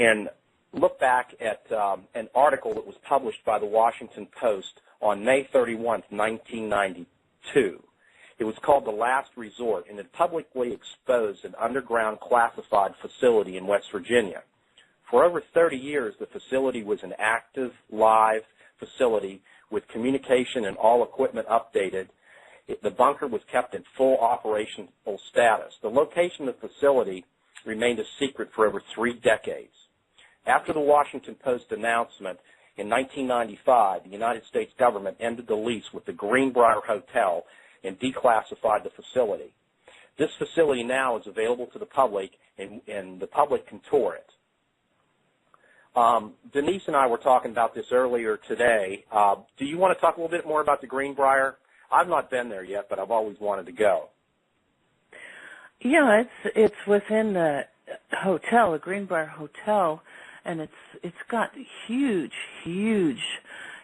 and look back at an article that was published by the Washington Post on May 31, 1992. It was called The Last Resort, and it publicly exposed an underground classified facility in West Virginia. For over 30 years, the facility was an active, live facility with communication and all equipment updated. The bunker was kept in full operational status. The location of the facility remained a secret for over 3 decades. After the Washington Post announcement in 1995, the United States government ended the lease with the Greenbrier Hotel and declassified the facility. This facility now is available to the public, and the public can tour it. Denise and I were talking about this earlier today. Do you want to talk a little bit more about the Greenbrier? I've not been there yet, but I've always wanted to go. Yeah, it's within the hotel, the Greenbrier Hotel, and it's got huge,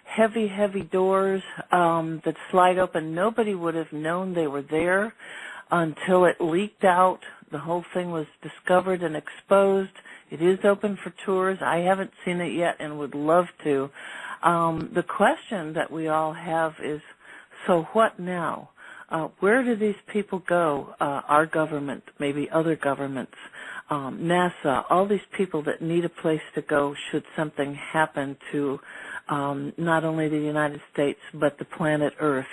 heavy doors that slide open. Nobody would have known they were there until it leaked out. The whole thing was discovered and exposed. It is open for tours. I haven't seen it yet and would love to. The question that we all have is, so what now? Where do these people go? Our government, maybe other governments, NASA, all these people that need a place to go should something happen to not only the United States but the planet Earth.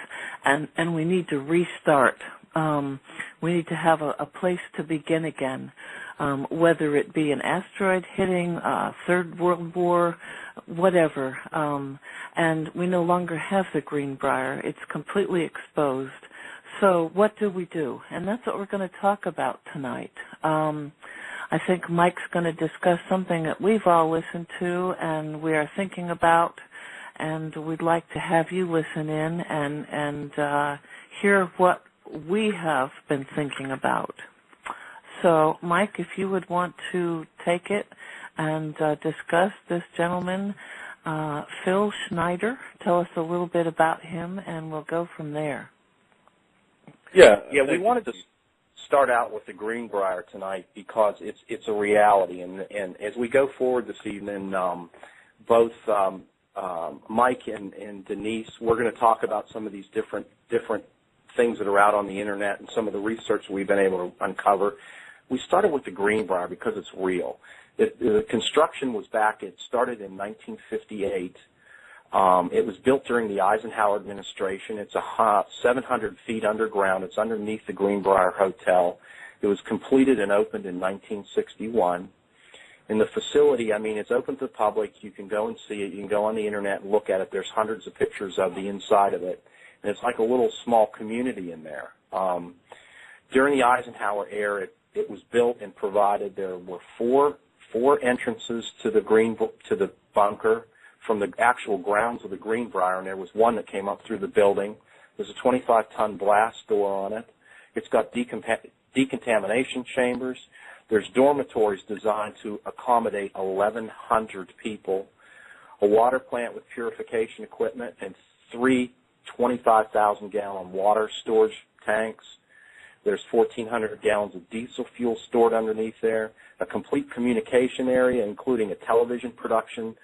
And we need to restart. We need to have a place to begin again, whether it be an asteroid hitting, Third World War, whatever. And we no longer have the Greenbrier. It's completely exposed. So what do we do? And that's what we're going to talk about tonight. I think Mike's going to discuss something that we've all listened to and we are thinking about, and we'd like to have you listen in and hear what we have been thinking about. So, Mike, if you would want to take it and discuss this gentleman, Phil Schneider, tell us a little bit about him, and we'll go from there. Yeah, we wanted to start out with the Greenbrier tonight because it's a reality, and as we go forward this evening, both Mike and Denise, we're going to talk about some of these different things that are out on the internet and some of the research we've been able to uncover. We started with the Greenbrier because it's real. The construction was it started in 1958. It was built during the Eisenhower administration. It's 700 feet underground. It's underneath the Greenbrier Hotel. It was completed and opened in 1961. And the facility, I mean, it's open to the public. You can go and see it. You can go on the internet and look at it. There's hundreds of pictures of the inside of it. And it's like a little small community in there. During the Eisenhower era, it was built and provided. There were four entrances to the bunker from the actual grounds of the Greenbrier, and there was one that came up through the building. There's a 25-ton blast door on it. It's got decontamination chambers. There's dormitories designed to accommodate 1,100 people, a water plant with purification equipment, and 3 25,000-gallon water storage tanks. There's 1,400 gallons of diesel fuel stored underneath there, a complete communication area, including a television production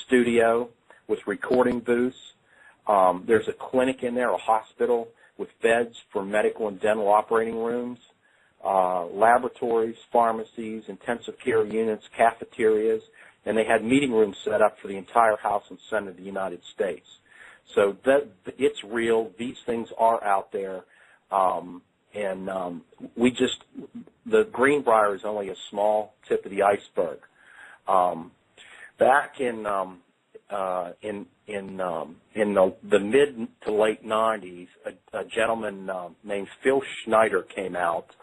studio with recording booths. There's a clinic in there, a hospital with beds for medical and dental operating rooms, laboratories, pharmacies, intensive care units, cafeterias, and they had meeting rooms set up for the entire House and Senate of the United States. So it's real. These things are out there. The Greenbrier is only a small tip of the iceberg. Back in the mid to late 90s, a gentleman named Phil Schneider came out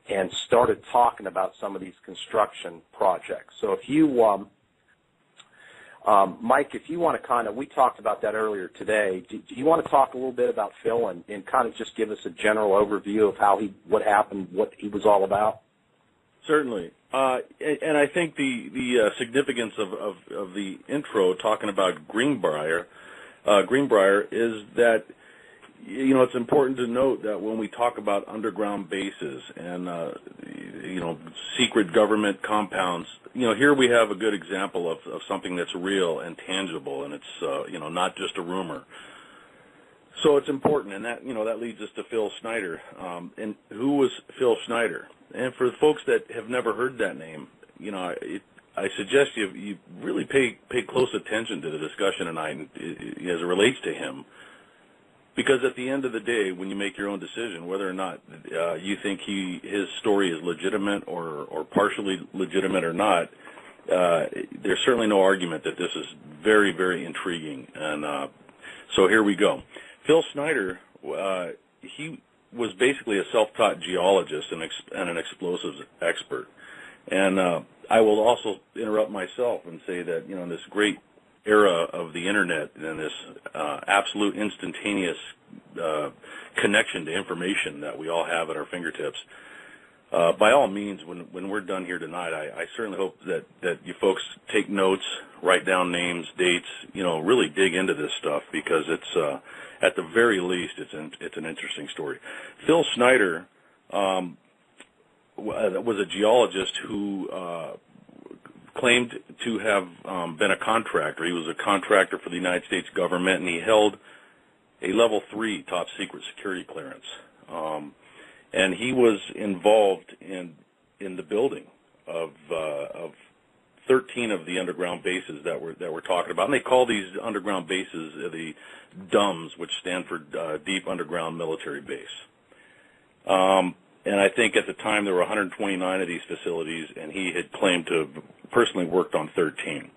and started talking about some of these construction projects. So if you, Mike, if you want to we talked about that earlier today. Do you want to talk a little bit about Phil and kind of just give us a general overview of what happened, what he was all about? Certainly. And I think the significance of the intro talking about Greenbrier is that, it's important to note that when we talk about underground bases and, secret government compounds. Here we have a good example of something that's real and tangible, and it's not just a rumor. So it's important, and that that leads us to Phil Schneider. And who was Phil Schneider? And for the folks that have never heard that name, I suggest you really pay close attention to the discussion tonight as it relates to him. Because at the end of the day, when you make your own decision, whether or not you think his story is legitimate or partially legitimate or not, there's certainly no argument that this is very, very intriguing. And so here we go. Phil Schneider, he was basically a self-taught geologist and an explosives expert. And I will also interrupt myself and say that, in this great era of the Internet and this absolute instantaneous connection to information that we all have at our fingertips, by all means, when we're done here tonight, I certainly hope that you folks take notes, write down names, dates, really dig into this stuff, because it's at the very least it's an interesting story. Phil Schneider was a geologist who claimed to have been a contractor. He was a contractor for the United States government, and he held a level 3 top secret security clearance. And he was involved in the building of 13 of the underground bases that we're talking about. And they call these underground bases the DUMBs, which stand for Deep Underground Military Base. And I think at the time there were 129 of these facilities, and he had claimed to have personally worked on 13.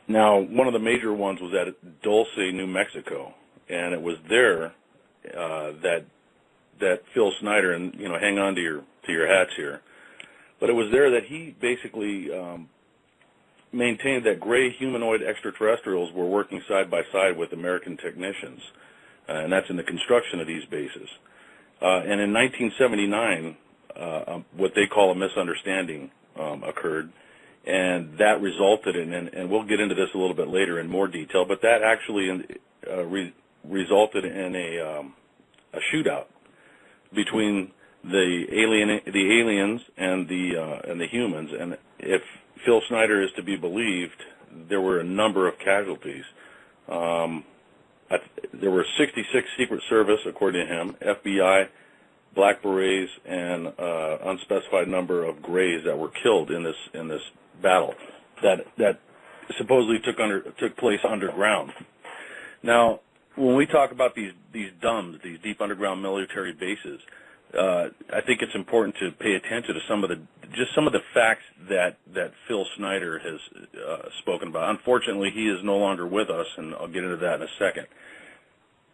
Now, one of the major ones was at Dulce, New Mexico, and it was there that Phil Schneider, and hang on to your hats here, but it was there that he basically maintained that gray humanoid extraterrestrials were working side by side with American technicians, and that's in the construction of these bases. And in 1979, what they call a misunderstanding occurred, and that resulted in, and we'll get into this a little bit later in more detail, but that actually resulted in a shootout between the aliens and the humans. And if Phil Schneider is to be believed, there were a number of casualties. There were 66 Secret Service, according to him, FBI, Black Berets, and unspecified number of Greys that were killed in this battle that supposedly took place underground. Now, when we talk about these DUMBs, these deep underground military bases, I think it's important to pay attention to some of the facts that Phil Schneider has spoken about. Unfortunately, he is no longer with us, and I'll get into that in a second.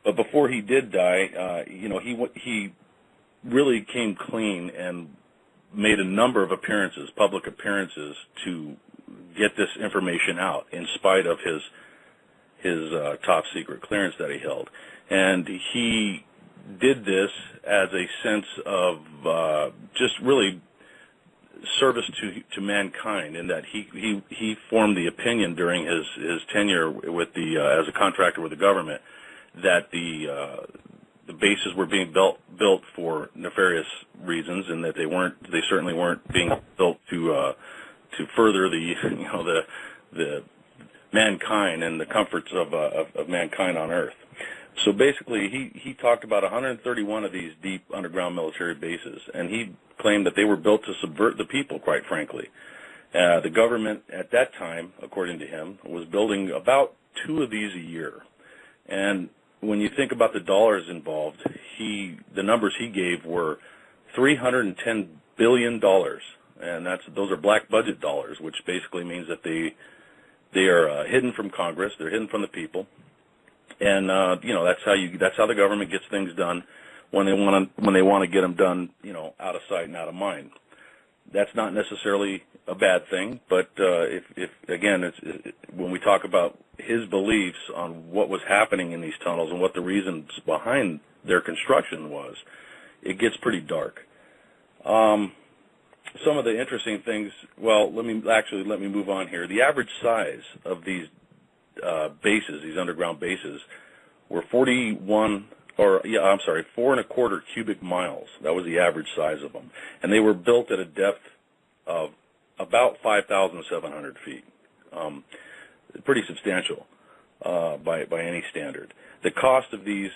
But before he did die, he really came clean and made a number of public appearances, to get this information out, in spite of his top secret clearance that he held. And he did this as a sense of just really service to mankind, in that he formed the opinion during his tenure with as a contractor with the government, that the bases were being built for nefarious reasons, and that they certainly weren't being built to further the mankind and the comforts of mankind on Earth. So basically, he talked about 131 of these deep underground military bases, and he claimed that they were built to subvert the people, quite frankly. The government at that time, according to him, was building about 2 of these a year. And when you think about the dollars involved, the numbers he gave were $310 billion, and those are black budget dollars, which basically means that they are hidden from Congress, they're hidden from the people, and that's how the government gets things done when they want to get them done, out of sight and out of mind. That's not necessarily a bad thing, but when we talk about his beliefs on what was happening in these tunnels and what the reasons behind their construction was, it gets pretty dark. Some of the interesting things, well, let me move on here. The average size of these bases, these underground bases, were 41 4.25 cubic miles. That was the average size of them. And they were built at a depth of about 5,700 feet. Pretty substantial by any standard. The cost of these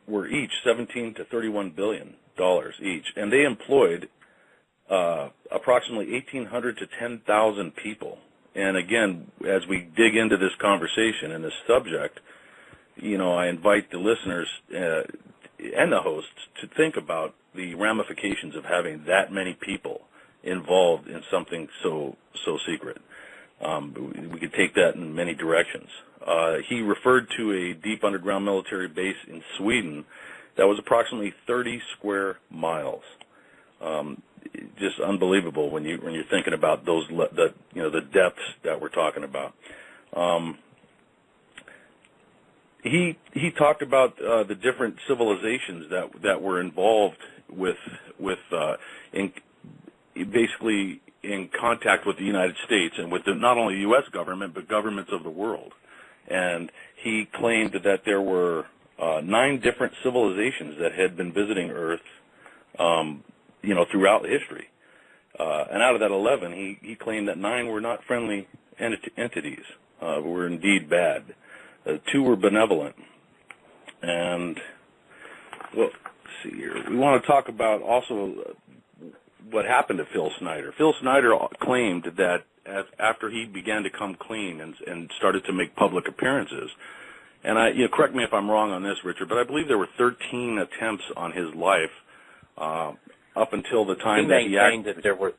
were each $17 to $31 billion each, and they employed approximately 1,800 to 10,000 people. And again, as we dig into this conversation and this subject, I invite the listeners and the hosts to think about the ramifications of having that many people involved in something so secret. We could take that in many directions. He referred to a deep underground military base in Sweden that was approximately 30 square miles. Just unbelievable when you're thinking about the depths that we're talking about. He talked about the different civilizations that were involved with basically in contact with the United States and with not only the U.S. government but governments of the world. And he claimed that there were 9 different civilizations that had been visiting Earth, throughout history. And out of that 11, he claimed that 9 were not friendly entities, were indeed bad. 2 were benevolent. And, well, let's see here. We want to talk about also what happened to Phil Schneider. Phil Schneider claimed that after he began to come clean and started to make public appearances, and correct me if I'm wrong on this, Richard, but I believe there were 13 attempts on his life up until the time that he maintained that there were.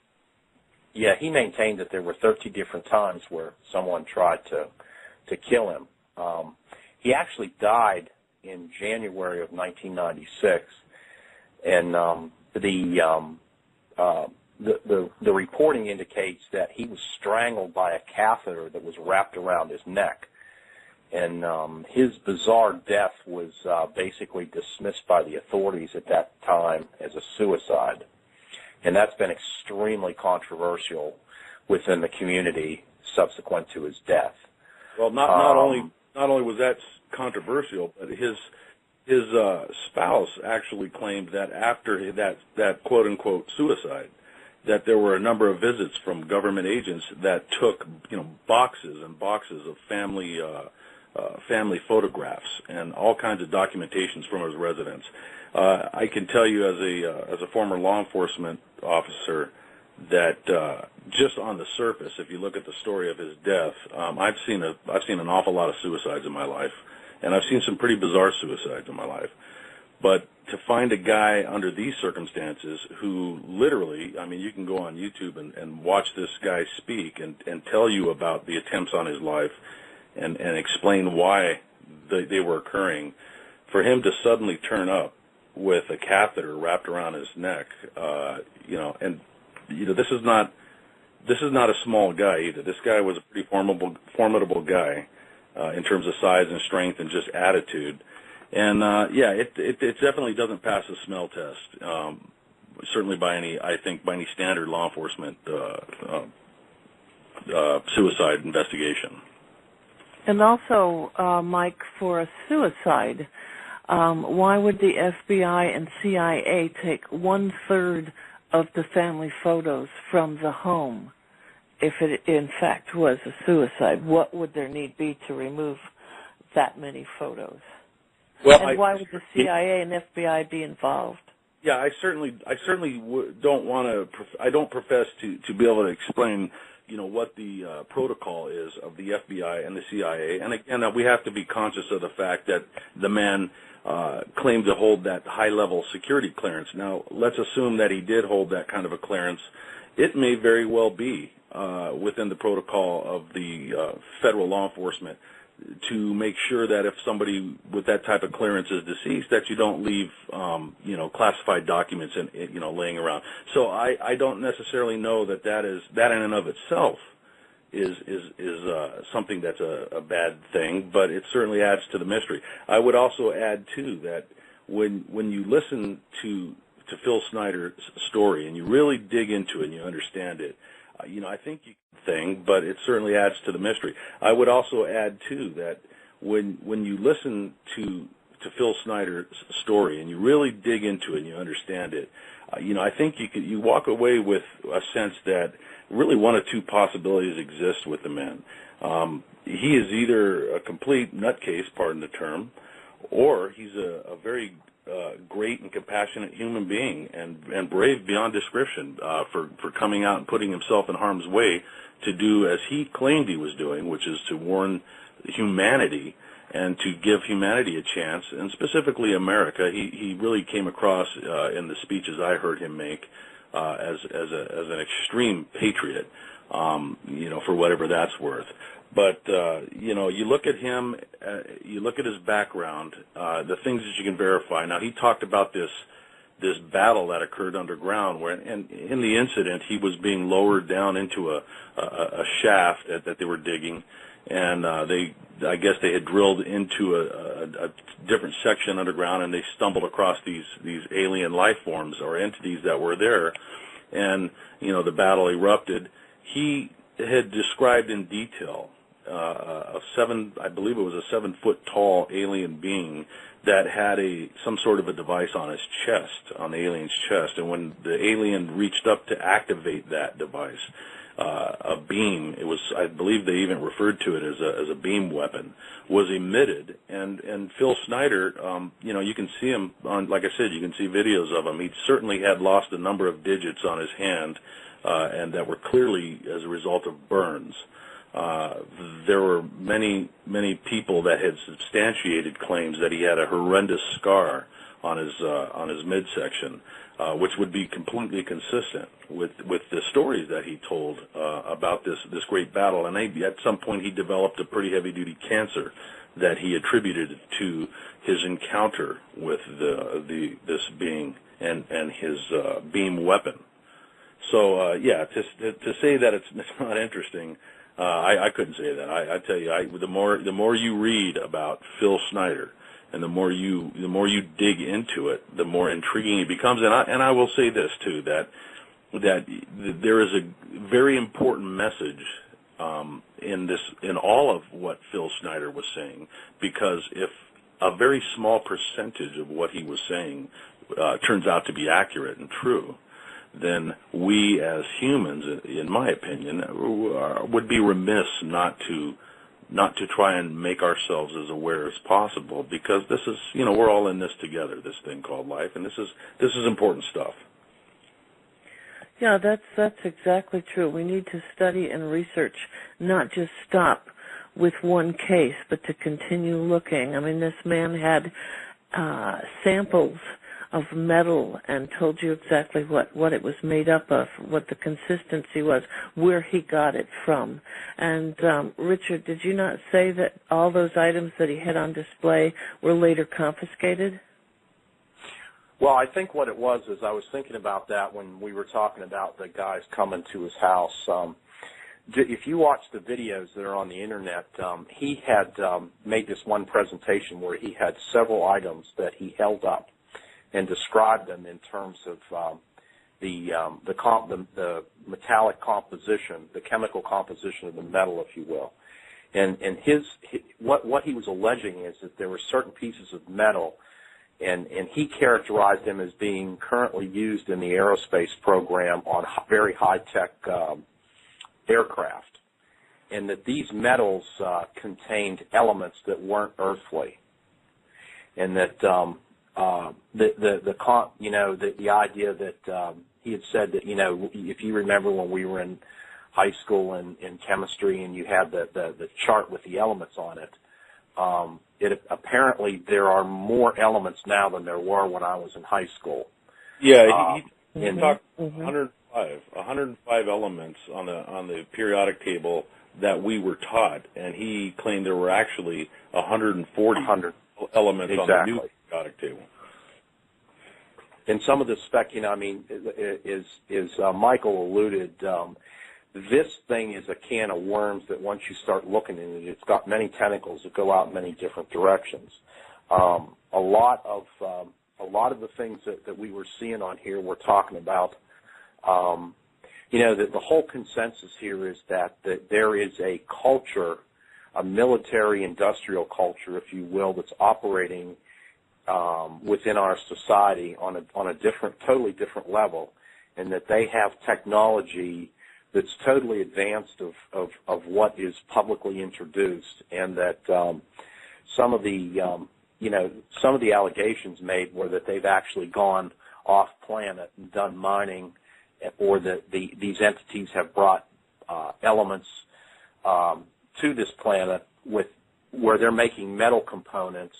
Yeah, he maintained that there were 30 different times where someone tried to kill him. He actually died in January of 1996, and the reporting indicates that he was strangled by a catheter that was wrapped around his neck. And his bizarre death was basically dismissed by the authorities at that time as a suicide. And that's been extremely controversial within the community subsequent to his death. Well, not only was that controversial, but his spouse actually claimed that after that quote-unquote suicide, that there were a number of visits from government agents that took boxes and boxes of family photographs and all kinds of documentations from his residence. I can tell you as a former law enforcement officer that just on the surface, if you look at the story of his death, I've seen an awful lot of suicides in my life, and I've seen some pretty bizarre suicides in my life. But to find a guy under these circumstances who literally, you can go on YouTube and watch this guy speak and tell you about the attempts on his life and explain why they were occurring, for him to suddenly turn up with a catheter wrapped around his neck, this is not a small guy either. This guy was a pretty formidable guy in terms of size and strength and just attitude. And it definitely doesn't pass the smell test. Certainly by any standard law enforcement suicide investigation. And also, Mike, for a suicide, why would the FBI and CIA take 1/3 of the family photos from the home if it in fact was a suicide? What would their need be to remove that many photos? Well, and why would the CIA and FBI be involved? Yeah, I certainly don't want to. I don't profess to be able to explain, what the protocol is of the FBI and the CIA. And again, we have to be conscious of the fact that the man claimed to hold that high-level security clearance. Now, let's assume that he did hold that kind of a clearance. It may very well be within the protocol of the federal law enforcement to make sure that if somebody with that type of clearance is deceased, that you don't leave, classified documents laying around. So I don't necessarily know that in and of itself is something that's a bad thing, but it certainly adds to the mystery. I would also add too that when you listen to Phil Schneider's story and you really dig into it and you understand it, I think you thing, but it certainly adds to the mystery. I would also add too that when you listen to to Phil Schneider's story and you really dig into it and you understand it, I think you walk away with a sense that really one of two possibilities exist with the man. He is either a complete nutcase, pardon the term, or he's a very great and compassionate human being and brave beyond description for coming out and putting himself in harm's way to do as he claimed he was doing, which is to warn humanity and to give humanity a chance, and specifically America. He really came across in the speeches I heard him make as an extreme patriot, for whatever that's worth. But, you look at him, you look at his background, the things that you can verify. Now, he talked about this battle that occurred underground and in the incident, he was being lowered down into a shaft that they were digging, and I guess they had drilled into a different section underground, and they stumbled across these alien life forms or entities that were there, and, the battle erupted. He had described in detail I believe it was a 7-foot tall alien being that had some sort of a device on his chest, on the alien's chest, and when the alien reached up to activate that device, a beam, I believe they even referred to it as a beam weapon, was emitted, and Phil Schneider, you can see him like I said, you can see videos of him. He certainly had lost a number of digits on his hand, and that were clearly as a result of burns. There were many, many people that had substantiated claims that he had a horrendous scar on his midsection, which would be completely consistent with the stories that he told about this great battle. And at some point, he developed a pretty heavy-duty cancer that he attributed to his encounter with this being and his beam weapon. So, to say that it's not interesting. I couldn't say that. I tell you, the more you read about Phil Schneider, and the more you dig into it, the more intriguing it becomes. And I will say this too, that there is a very important message in all of what Phil Schneider was saying, because if a very small percentage of what he was saying turns out to be accurate and true, then we as humans, in my opinion, would be remiss not to try and make ourselves as aware as possible, because this is, we're all in this together, this thing called life, and this is important stuff. Yeah, that's exactly true. We need to study and research, not just stop with one case, but to continue looking. I mean, this man had samples of metal and told you exactly what it was made up of, what the consistency was, where he got it from. And Richard, did you not say that all those items that he had on display were later confiscated? Well, I think what it was is I was thinking about that when we were talking about the guys coming to his house. If you watch the videos that are on the Internet, he had made this one presentation where he had several items that he held up and described them in terms of the metallic composition, the chemical composition of the metal, if you will. And what he was alleging is that there were certain pieces of metal, and he characterized them as being currently used in the aerospace program on very high-tech aircraft, and that these metals contained elements that weren't earthly, and that the idea that he had said that, if you remember when we were in high school in chemistry and you had the chart with the elements on it, apparently there are more elements now than there were when I was in high school. Yeah, he talked 105 elements on the periodic table that we were taught, and he claimed there were actually 140 elements exactly on the new periodic table. And some of the spec, is Michael alluded, this thing is a can of worms that once you start looking in it, it's got many tentacles that go out in many different directions. A lot of the things that we were seeing on here, we're talking about. The whole consensus here is that there is a culture, a military-industrial culture, if you will, that's operating within our society on a totally different level, and that they have technology that's totally advanced of what is publicly introduced, and that some of the allegations made were that they've actually gone off planet and done mining, or that these entities have brought elements to this planet where they're making metal components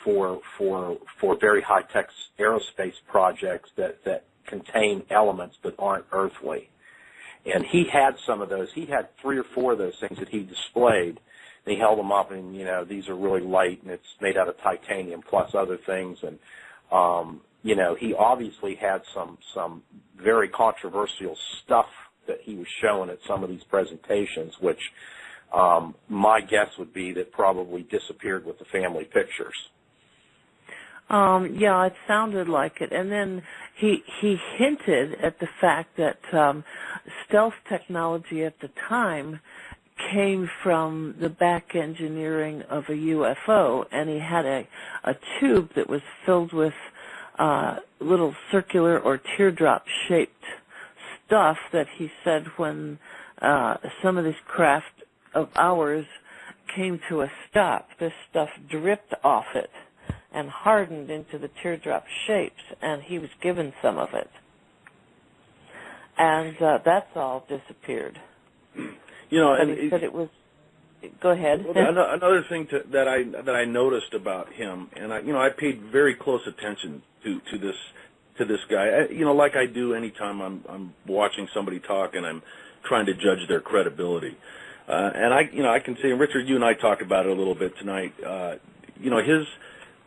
for very high-tech aerospace projects that contain elements that aren't earthly. And he had some of those. He had 3 or 4 of those things that he displayed. And he held them up, and these are really light, and it's made out of titanium plus other things. And he obviously had some very controversial stuff that he was showing at some of these presentations, which my guess would be that probably disappeared with the family pictures. Yeah, it sounded like it. And then he hinted at the fact that stealth technology at the time came from the back engineering of a UFO, and he had a tube that was filled with little circular or teardrop-shaped stuff that he said when some of this craft of ours came to a stop, this stuff dripped off it and hardened into the teardrop shapes, and he was given some of it. And that's all disappeared. And he said it was. Go ahead. Another thing that I noticed about him, and I paid very close attention to this guy. Like I do anytime I'm watching somebody talk and I'm trying to judge their credibility. And I can say, Richard, you and I talked about it a little bit tonight.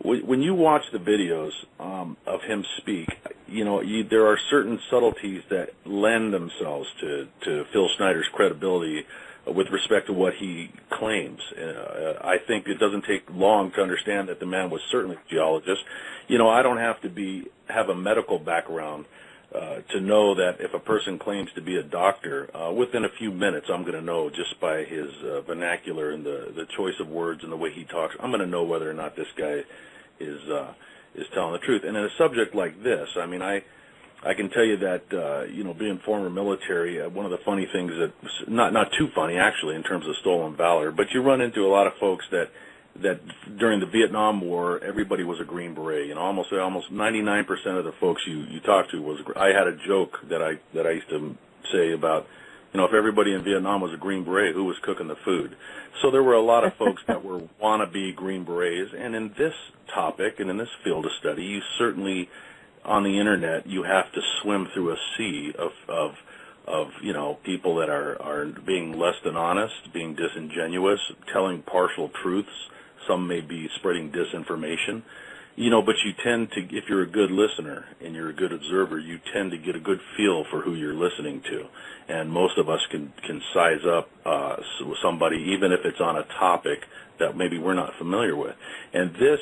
When you watch the videos of him speak, there are certain subtleties that lend themselves to Phil Schneider's credibility with respect to what he claims. I think it doesn't take long to understand that the man was certainly a geologist. I don't have to have a medical background to know that if a person claims to be a doctor, within a few minutes I'm going to know just by his vernacular and the choice of words and the way he talks. I'm going to know whether or not this guy is telling the truth. And in a subject like this, I can tell you that being former military, one of the funny things that not too funny actually in terms of stolen valor, but you run into a lot of folks that during the Vietnam War, everybody was a Green Beret. Almost 99% of the folks you talk to was. I had a joke that I used to say about, if everybody in Vietnam was a Green Beret, who was cooking the food? So there were a lot of folks that were wannabe Green Berets. And in this topic and in this field of study, you certainly, on the internet, you have to swim through a sea of people that are being less than honest, being disingenuous, telling partial truths. Some may be spreading disinformation, but you tend to, if you're a good listener and you're a good observer, you tend to get a good feel for who you're listening to. And most of us can size up somebody, even if it's on a topic that maybe we're not familiar with. And this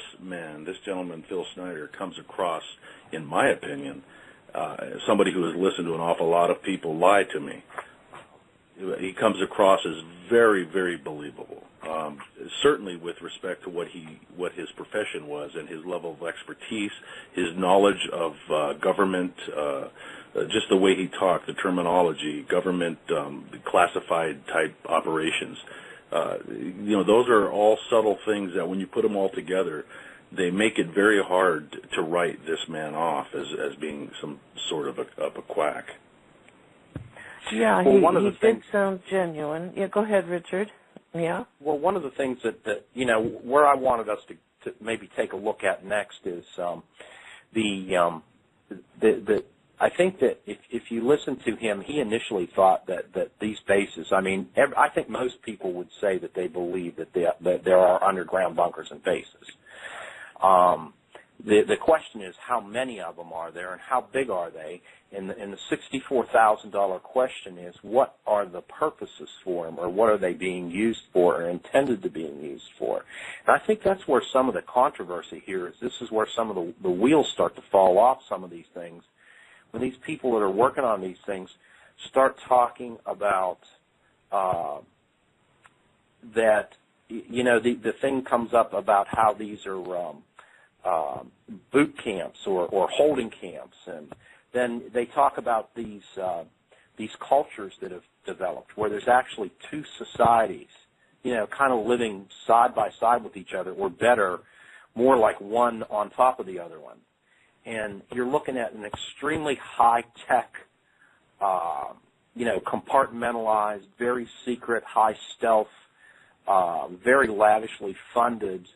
gentleman, Phil Schneider, comes across, in my opinion, somebody who has listened to an awful lot of people lie to me. He comes across as very, very believable. Certainly with respect to what his profession was and his level of expertise, his knowledge of government, just the way he talked, the terminology, government classified type operations. Those are all subtle things that when you put them all together, they make it very hard to write this man off as being some sort of a quack. Yeah, well, he did sound genuine. Yeah, go ahead, Richard. Yeah. Well, one of the things that where I wanted us to maybe take a look at next is I think that if you listen to him, he initially thought that these bases. I think most people would say that they believe that there are underground bunkers and bases. The question is how many of them are there and how big are they? And the $64,000 question is what are the purposes for them, or what are they being used for or intended to be used for? And I think that's where some of the controversy here is. This is where some of the wheels start to fall off some of these things. When these people that are working on these things start talking about that, the thing comes up about how these are boot camps or holding camps, and then they talk about these cultures that have developed where there's actually two societies, kind of living side by side with each other, or better, more like one on top of the other one. And you're looking at an extremely high-tech, compartmentalized, very secret, high-stealth, very lavishly funded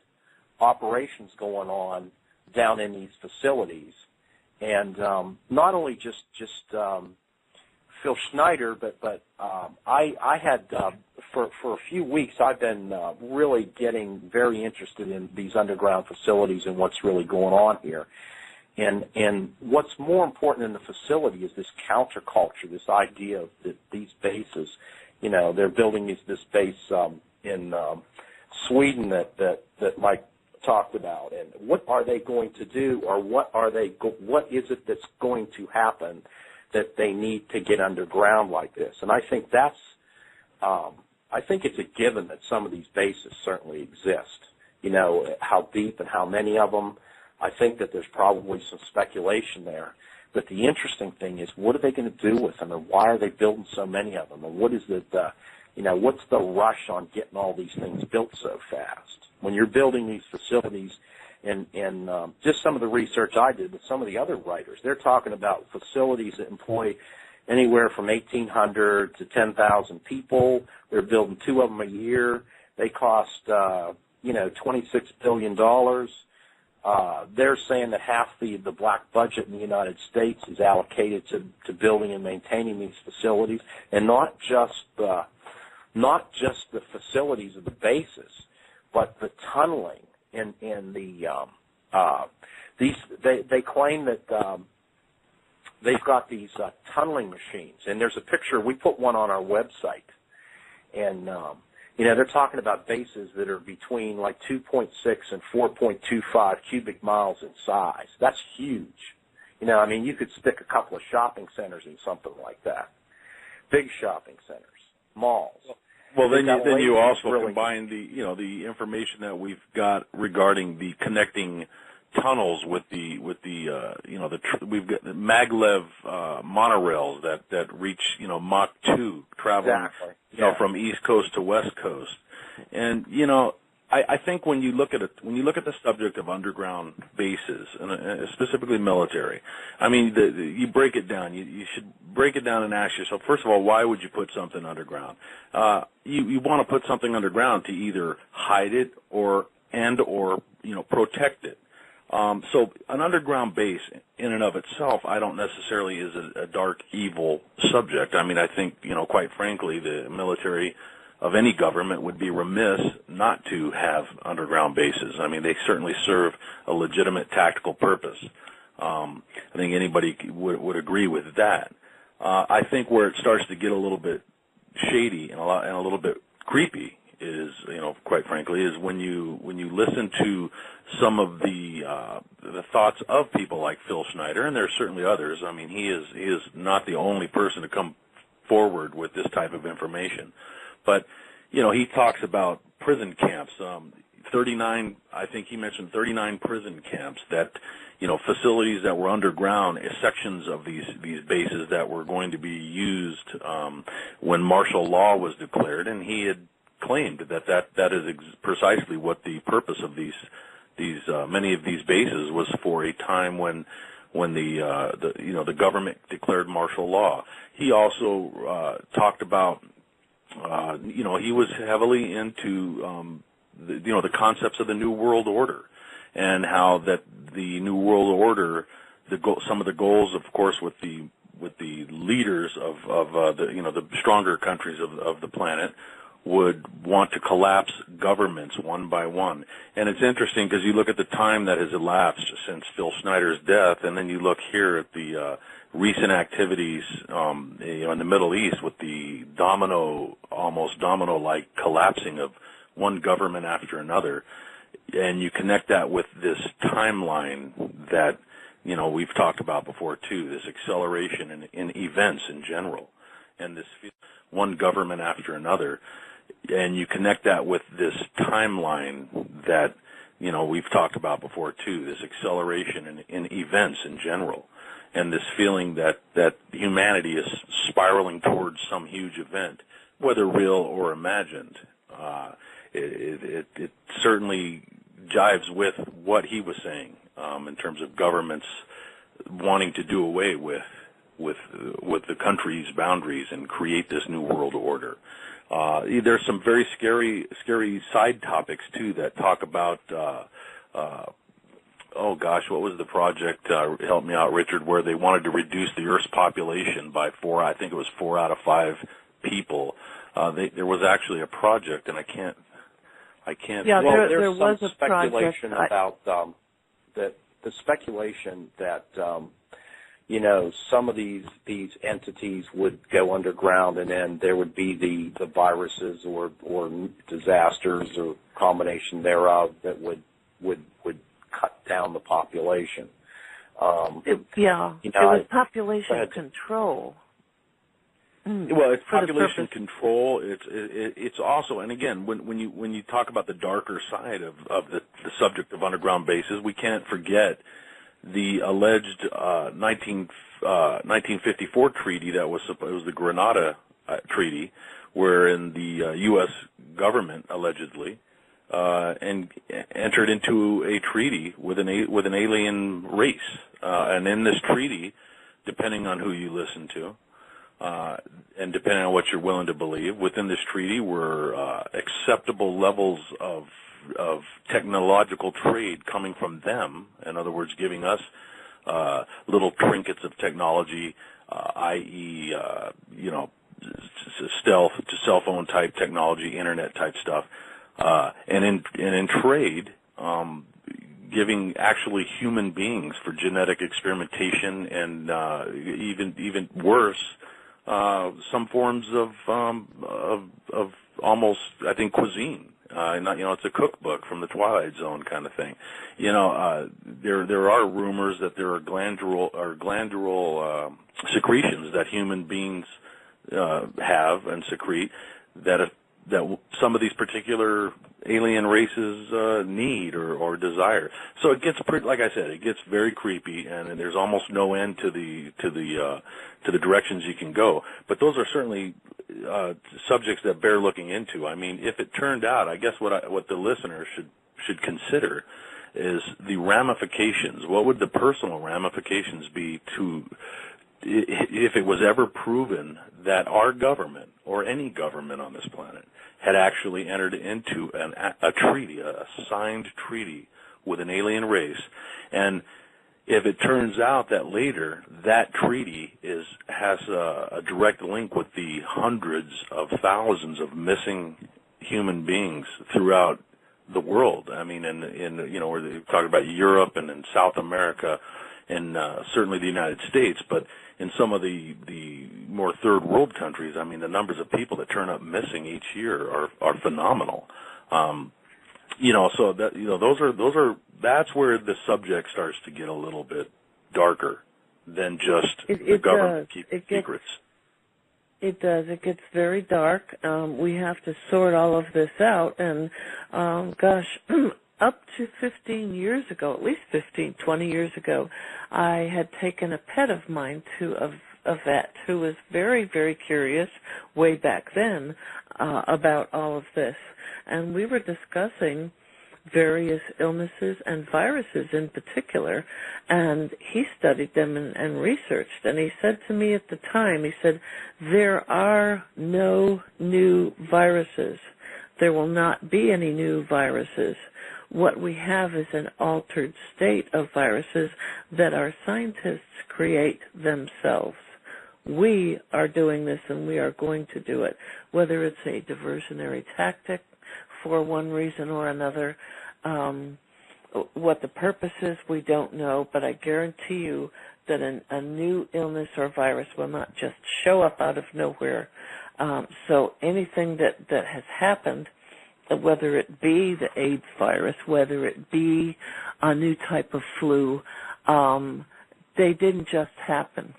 operations going on down in these facilities. And not only just Phil Schneider, but I had for a few weeks I've been really getting very interested in these underground facilities and what's really going on here. And what's more important in the facility is this counterculture, this idea that these bases, they're building this base in Sweden that Mike talked about, and what are they going to do, or what is it that's going to happen that they need to get underground like this? And I think it's a given that some of these bases certainly exist. How deep and how many of them, I think that there's probably some speculation there. But the interesting thing is, what are they going to do with them, and why are they building so many of them, and what is what's the rush on getting all these things built so fast? When you're building these facilities, and just some of the research I did with some of the other writers, they're talking about facilities that employ anywhere from 1,800 to 10,000 people. They're building 2 of them a year. They cost, $26 billion. They're saying that half the black budget in the United States is allocated to building and maintaining these facilities, and not just the facilities of the bases, but the tunneling and they claim that they've got these tunneling machines, and there's a picture. We put one on our website, and they're talking about bases that are between like 2.6 and 4.25 cubic miles in size. That's huge. You could stick a couple of shopping centers in something like that. Big shopping centers, malls. Well, then you also combine the information that we've got regarding the connecting tunnels with we've got the maglev monorails that reach Mach 2 traveling from East Coast to West Coast, and I think when you look at the subject of underground bases, and specifically military, you break it down. You should break it down and ask yourself, first of all, why would you put something underground? You want to put something underground to either hide it or protect it. So an underground base in and of itself, I don't necessarily is a dark, evil subject. I think, quite frankly, the military of any government would be remiss not to have underground bases. They certainly serve a legitimate tactical purpose. I think anybody would agree with that. I think where it starts to get a little bit shady and a little bit creepy is, quite frankly, is when you listen to some of the thoughts of people like Phil Schneider, and there are certainly others. He is not the only person to come forward with this type of information. But, he talks about prison camps, 39, I think he mentioned 39 prison camps that, facilities that were underground, sections of these bases that were going to be used when martial law was declared, and he had claimed that is precisely what the purpose of these many of these bases was, for a time when the government declared martial law. He also talked about he was heavily into the concepts of the New World Order, and how that the New World Order, some of the goals, of course, with the leaders of the stronger countries of the planet, would want to collapse governments one by one. And it's interesting because you look at the time that has elapsed since Phil Schneider's death, and then you look here at the recent activities in the Middle East with the almost domino-like collapsing of one government after another, and you connect that with this timeline that we've talked about before too, this acceleration in events in general, and this one government after another. And you connect that with this timeline that we've talked about before too, this acceleration in events in general, and this feeling that humanity is spiraling towards some huge event, whether real or imagined. It certainly jives with what he was saying in terms of governments wanting to do away with the country's boundaries and create this new world order. There's some very scary side topics too that talk about. Oh gosh, what was the project? Help me out, Richard. Where they wanted to reduce the Earth's population by 4. I think it was 4 out of 5 people. There was actually a project, and I can't. Yeah, well, there was some a speculation project about the speculation that some of these entities would go underground, and then there would be the viruses or disasters or combination thereof that would cut down the population. It was population control. Well, it's population control. It's also, and again, when you talk about the darker side of the subject of underground bases, we can't forget the alleged 1954 treaty that was the Grenada Treaty, wherein the U.S. government allegedly and entered into a treaty with an alien race, and in this treaty, depending on who you listen to. And depending on what you're willing to believe, within this treaty were acceptable levels of technological trade coming from them. In other words, giving us little trinkets of technology, i.e., stealth to cell phone type technology, internet type stuff, and in trade, giving actually human beings for genetic experimentation and even worse. Some forms of almost, I think, cuisine. It's a cookbook from the Twilight Zone kind of thing. There are rumors that there are glandular secretions that human beings have and secrete that some of these particular alien races need or desire. So it gets pretty, like I said, it gets very creepy, and there's almost no end to the directions you can go. But those are certainly subjects that bear looking into. I mean, if it turned out, I guess what the listener should consider is the ramifications. What would the personal ramifications be if it was ever proven that our government or any government on this planet had actually entered into a treaty, a signed treaty with an alien race, and if it turns out that later that treaty has a direct link with the hundreds of thousands of missing human beings throughout the world. I mean, we're talking about Europe and in South America, and certainly the United States, but in some of the more third world countries, I mean, the numbers of people that turn up missing each year are phenomenal. So that that's where the subject starts to get a little bit darker than just the government keeping secrets. It does. It gets very dark. We have to sort all of this out, and up to 15 years ago, at least 15, 20 years ago, I had taken a pet of mine to a vet who was very, very curious way back then about all of this. And we were discussing various illnesses and viruses in particular, and he studied them and researched. And he said to me at the time, he said, there are no new viruses. There will not be any new viruses. What we have is an altered state of viruses that our scientists create themselves. We are doing this, and we are going to do it, whether it's a diversionary tactic for one reason or another. What the purpose is, we don't know, but I guarantee you that a new illness or virus will not just show up out of nowhere. So anything that has happened, whether it be the AIDS virus, whether it be a new type of flu, they didn't just happen.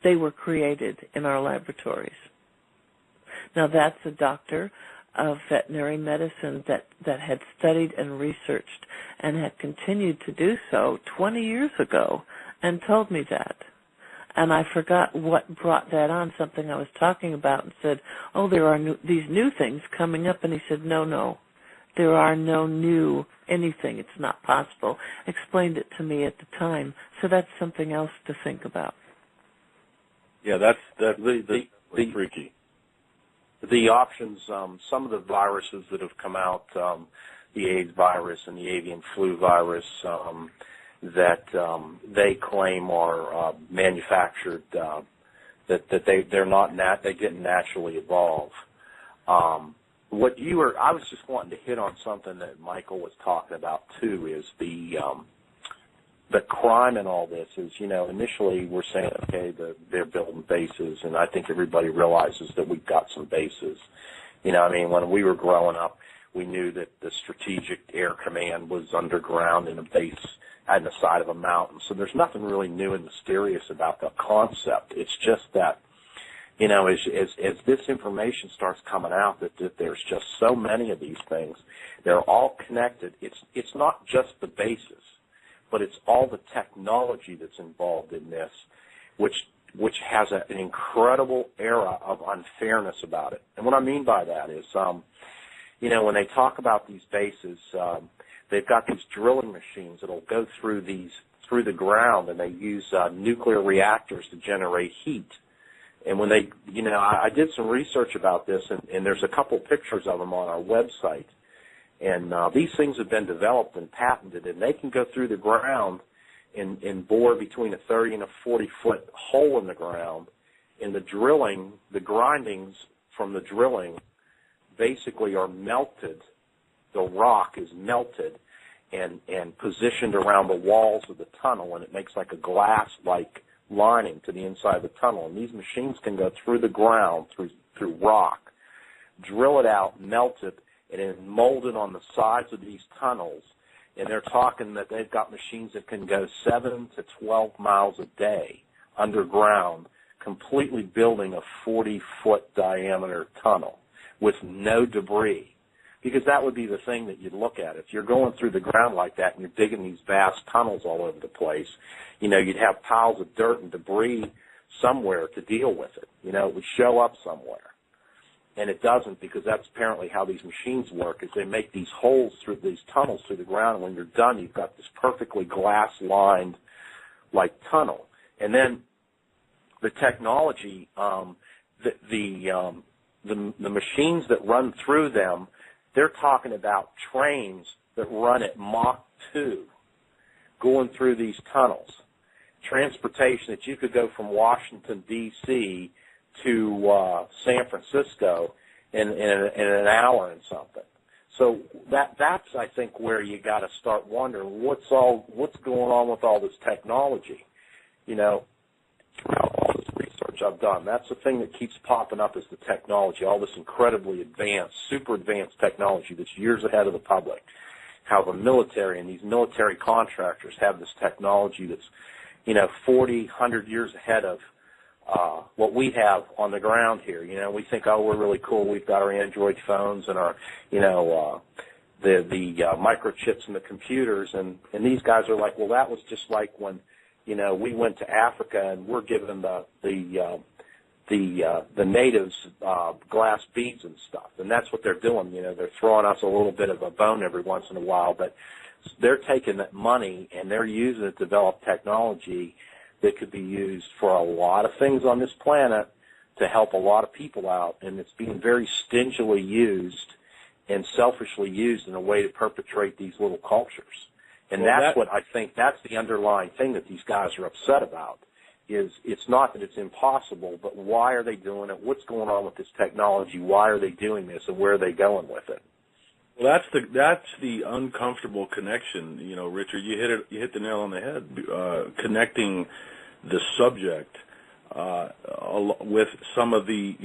They were created in our laboratories. Now, that's a doctor of veterinary medicine that had studied and researched and had continued to do so 20 years ago and told me that. And I forgot what brought that on, something I was talking about, and said, oh, there are these new things coming up. And he said, no, there are no new anything. It's not possible. Explained it to me at the time. So that's something else to think about. Yeah, that's freaky. The options, some of the viruses that have come out, the AIDS virus and the avian flu virus, that they claim are manufactured, that they're not they didn't naturally evolve. I was just wanting to hit on something that Michael was talking about too, is the crime in all this is, initially we're saying, okay, they're building bases, and I think everybody realizes that we've got some bases. When we were growing up, we knew that the Strategic Air Command was underground in a base on the side of a mountain. So there's nothing really new and mysterious about the concept. It's just that, as this information starts coming out, that there's just so many of these things. They're all connected. It's not just the bases, but it's all the technology that's involved in this, which has an incredible era of unfairness about it. And what I mean by that is, when they talk about these bases, they've got these drilling machines that'll go through the ground, and they use nuclear reactors to generate heat. And when they, I did some research about this, and there's a couple pictures of them on our website. And these things have been developed and patented, and they can go through the ground and bore between a 30 and a 40-foot hole in the ground. And the grindings from the drilling basically are melted. The rock is melted and positioned around the walls of the tunnel, and it makes like a glass-like lining to the inside of the tunnel. And these machines can go through the ground, through rock, drill it out, melt it, and then mold it on the sides of these tunnels. And they're talking that they've got machines that can go 7 to 12 miles a day underground, completely building a 40-foot diameter tunnel with no debris. Because that would be the thing that you'd look at. If you're going through the ground like that and you're digging these vast tunnels all over the place, you'd have piles of dirt and debris somewhere to deal with it. It would show up somewhere. And it doesn't, because that's apparently how these machines work, is they make these holes through these tunnels through the ground, and when you're done, you've got this perfectly glass-lined, tunnel. And then the technology, the machines that run through them, they're talking about trains that run at Mach 2 going through these tunnels. Transportation that you could go from Washington, D.C., to San Francisco in an hour and something. So that's I think where you got to start wondering what's going on with all this technology. Throughout all this research I've done, that's the thing that keeps popping up, is the technology, all this incredibly advanced, super advanced technology that's years ahead of the public. How the military and these military contractors have this technology that's 40, 100 years ahead of what we have on the ground here. We think, oh, we're really cool. We've got our Android phones and our, the microchips in the computers, and these guys are like, well, that was just like when, we went to Africa and we're given the natives glass beads and stuff, and that's what they're doing. They're throwing us a little bit of a bone every once in a while, but they're taking that money and they're using it to develop technology that could be used for a lot of things on this planet to help a lot of people out, and it's being very stingily used and selfishly used in a way to perpetrate these little cultures. And what I think that's the underlying thing that these guys are upset about, is it's not that it's impossible, but why are they doing it? What's going on with this technology? Why are they doing this, and where are they going with it? Well, that's the uncomfortable connection, Richard. You hit the nail on the head, connecting the subject with some of the,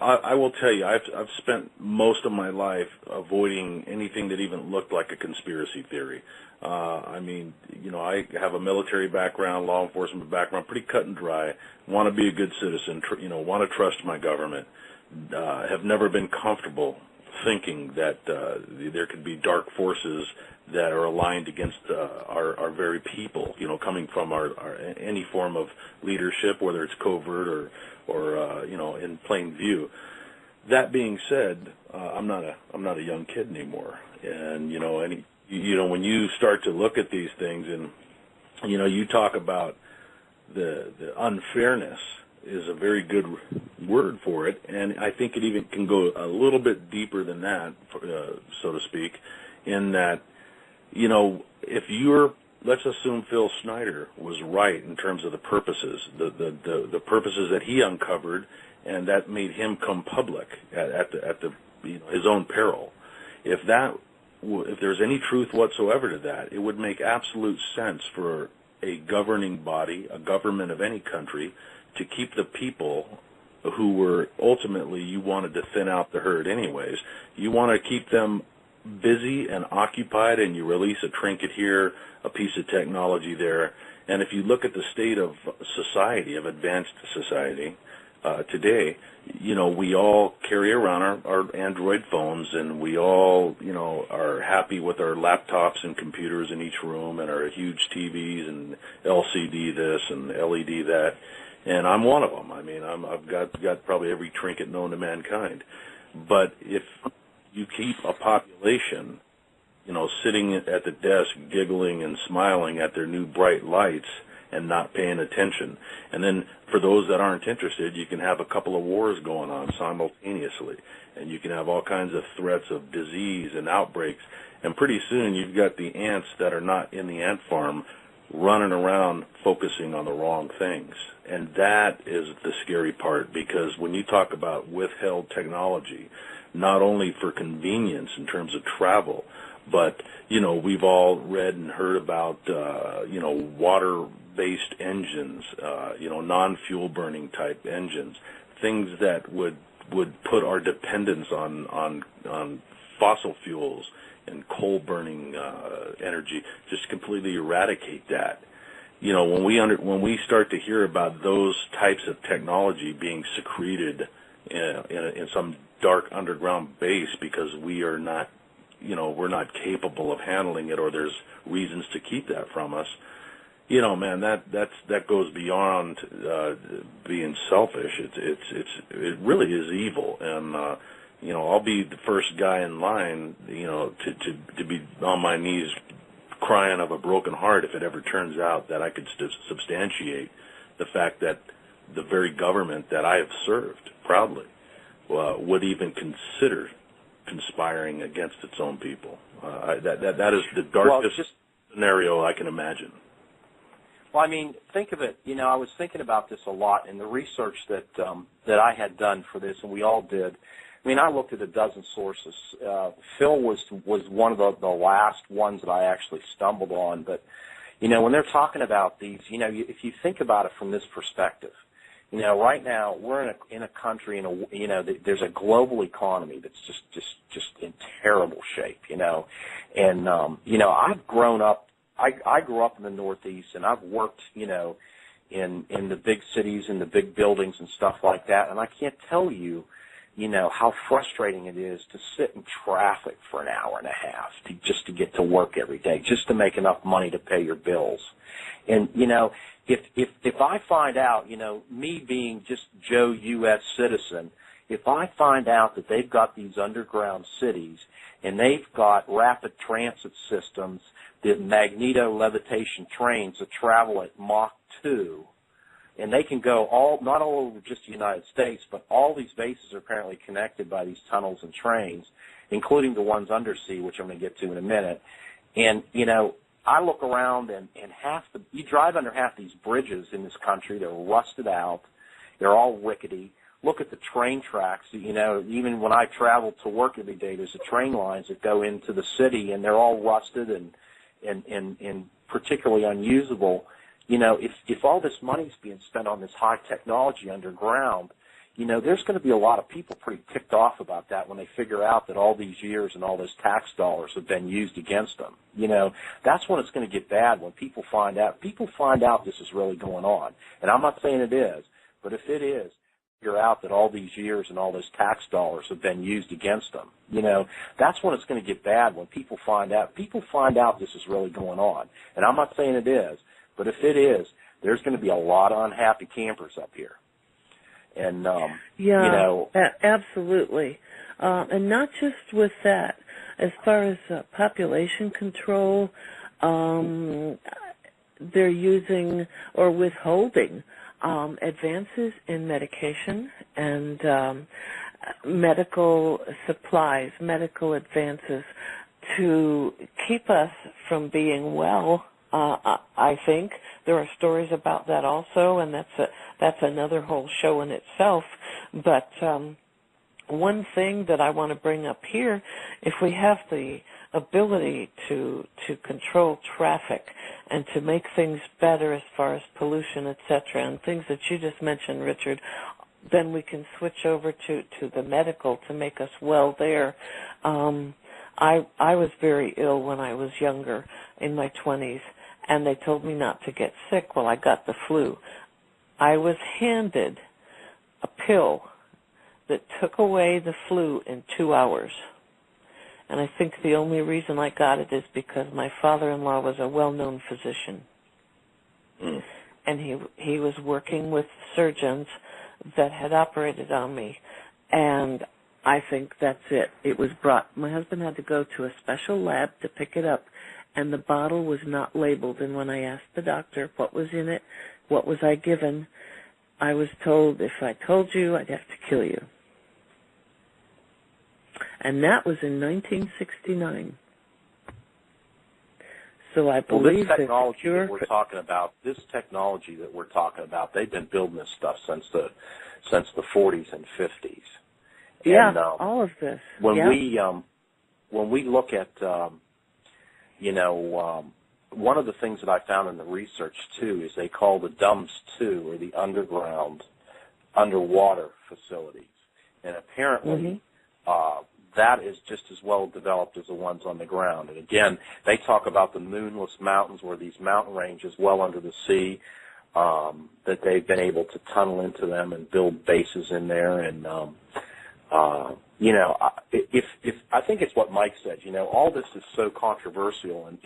I will tell you, I've spent most of my life avoiding anything that even looked like a conspiracy theory. I have a military background, law enforcement background, pretty cut and dry. Want to be a good citizen, want to trust my government. have never been comfortable thinking that there could be dark forces that are aligned against our very people, coming from our any form of leadership, whether it's covert or in plain view. That being said, I'm not a young kid anymore, and when you start to look at these things, and you talk about the unfairness is a very good word for it, and I think it even can go a little bit deeper than that, so to speak, in that, if let's assume Phil Schneider was right in terms of the purposes, the purposes that he uncovered, and that made him come public at his own peril. If there's any truth whatsoever to that, it would make absolute sense for a governing body, a government of any country, to keep the people who were ultimately, you wanted to thin out the herd anyways. You want to keep them busy and occupied, and you release a trinket here, a piece of technology there. And if you look at the state of society, of advanced society today, we all carry around our Android phones, and we all, are happy with our laptops and computers in each room, and our huge TVs and LCD this and LED that. And I'm one of them. I mean, I've got probably every trinket known to mankind. But if you keep a population, sitting at the desk giggling and smiling at their new bright lights and not paying attention, and then for those that aren't interested, you can have a couple of wars going on simultaneously, and you can have all kinds of threats of disease and outbreaks, and pretty soon you've got the ants that are not in the ant farm running around focusing on the wrong things. And that is the scary part, because when you talk about withheld technology, not only for convenience in terms of travel, but, we've all read and heard about, water-based engines, non-fuel burning type engines, things that would put our dependence on fossil fuels and coal-burning energy, just completely eradicate that. When we start to hear about those types of technology being secreted in some dark underground base because we are not, we're not capable of handling it, or there's reasons to keep that from us, man, that goes beyond being selfish. It really is evil, and I'll be the first guy in line, to be on my knees crying of a broken heart if it ever turns out that I could substantiate the fact that the very government that I have served proudly would even consider conspiring against its own people. That is the darkest scenario I can imagine. Well, I mean, think of it. I was thinking about this a lot in the research that I had done for this, and we all did. I mean, I looked at a dozen sources. Phil was one of the last ones that I actually stumbled on. But, when they're talking about these, if you think about it from this perspective, right now we're in a country, there's a global economy that's just in terrible shape, and I've grown up. I grew up in the Northeast, and I've worked, in the big cities and the big buildings and stuff like that, and I can't tell you, how frustrating it is to sit in traffic for an hour and a half just to get to work every day, just to make enough money to pay your bills. And, if I find out, me being just Joe U.S. citizen, if I find out that they've got these underground cities and they've got rapid transit systems, the magneto-levitation trains that travel at Mach 2, and they can go not all over just the United States, but all these bases are apparently connected by these tunnels and trains, including the ones undersea, which I'm going to get to in a minute. And, I look around and you drive under half these bridges in this country, they're rusted out, they're all rickety. Look at the train tracks, even when I travel to work every day, there's the train lines that go into the city, and they're all rusted and particularly unusable. If all this money's being spent on this high technology underground, there's going to be a lot of people pretty ticked off about that when they figure out that all these years and all those tax dollars have been used against them. That's when it's going to get bad, when people find out. People find out this is really going on. And I'm not saying it is, but if it is, figure out that all these years and all those tax dollars have been used against them. That's when it's going to get bad, when people find out. People find out this is really going on. And I'm not saying it is, but if it is, there's going to be a lot of unhappy campers up here. And, absolutely. And not just with that. As far as population control, they're using or withholding advances in medication and medical supplies, medical advances to keep us from being well. I think there are stories about that also, and that's another whole show in itself. But one thing that I want to bring up here, if we have the ability to control traffic and to make things better as far as pollution, etc., and things that you just mentioned, Richard, then we can switch over to the medical to make us well there. I was very ill when I was younger, in my 20s, and they told me not to get sick. Well, I got the flu. I was handed a pill that took away the flu in 2 hours. And I think the only reason I got it is because my father-in-law was a well-known physician. Mm. And he was working with surgeons that had operated on me. And I think that's it. It was brought. My husband had to go to a special lab to pick it up, and the bottle was not labeled. And when I asked the doctor what was in it, what was I given, I was told if I told you, I'd have to kill you. And that was in 1969. So I believe this technology that we're talking about, they've been building this stuff since the 40s and 50s. Yeah, and, all of this. When we look at, one of the things that I found in the research too is they call the DUMS 2, or the underwater facilities, and apparently. Mm-hmm. That is just as well developed as the ones on the ground. And again, they talk about the moonless mountains, where these mountain ranges well under the sea, that they've been able to tunnel into them and build bases in there. And if I think it's what Mike said. All this is so controversial, and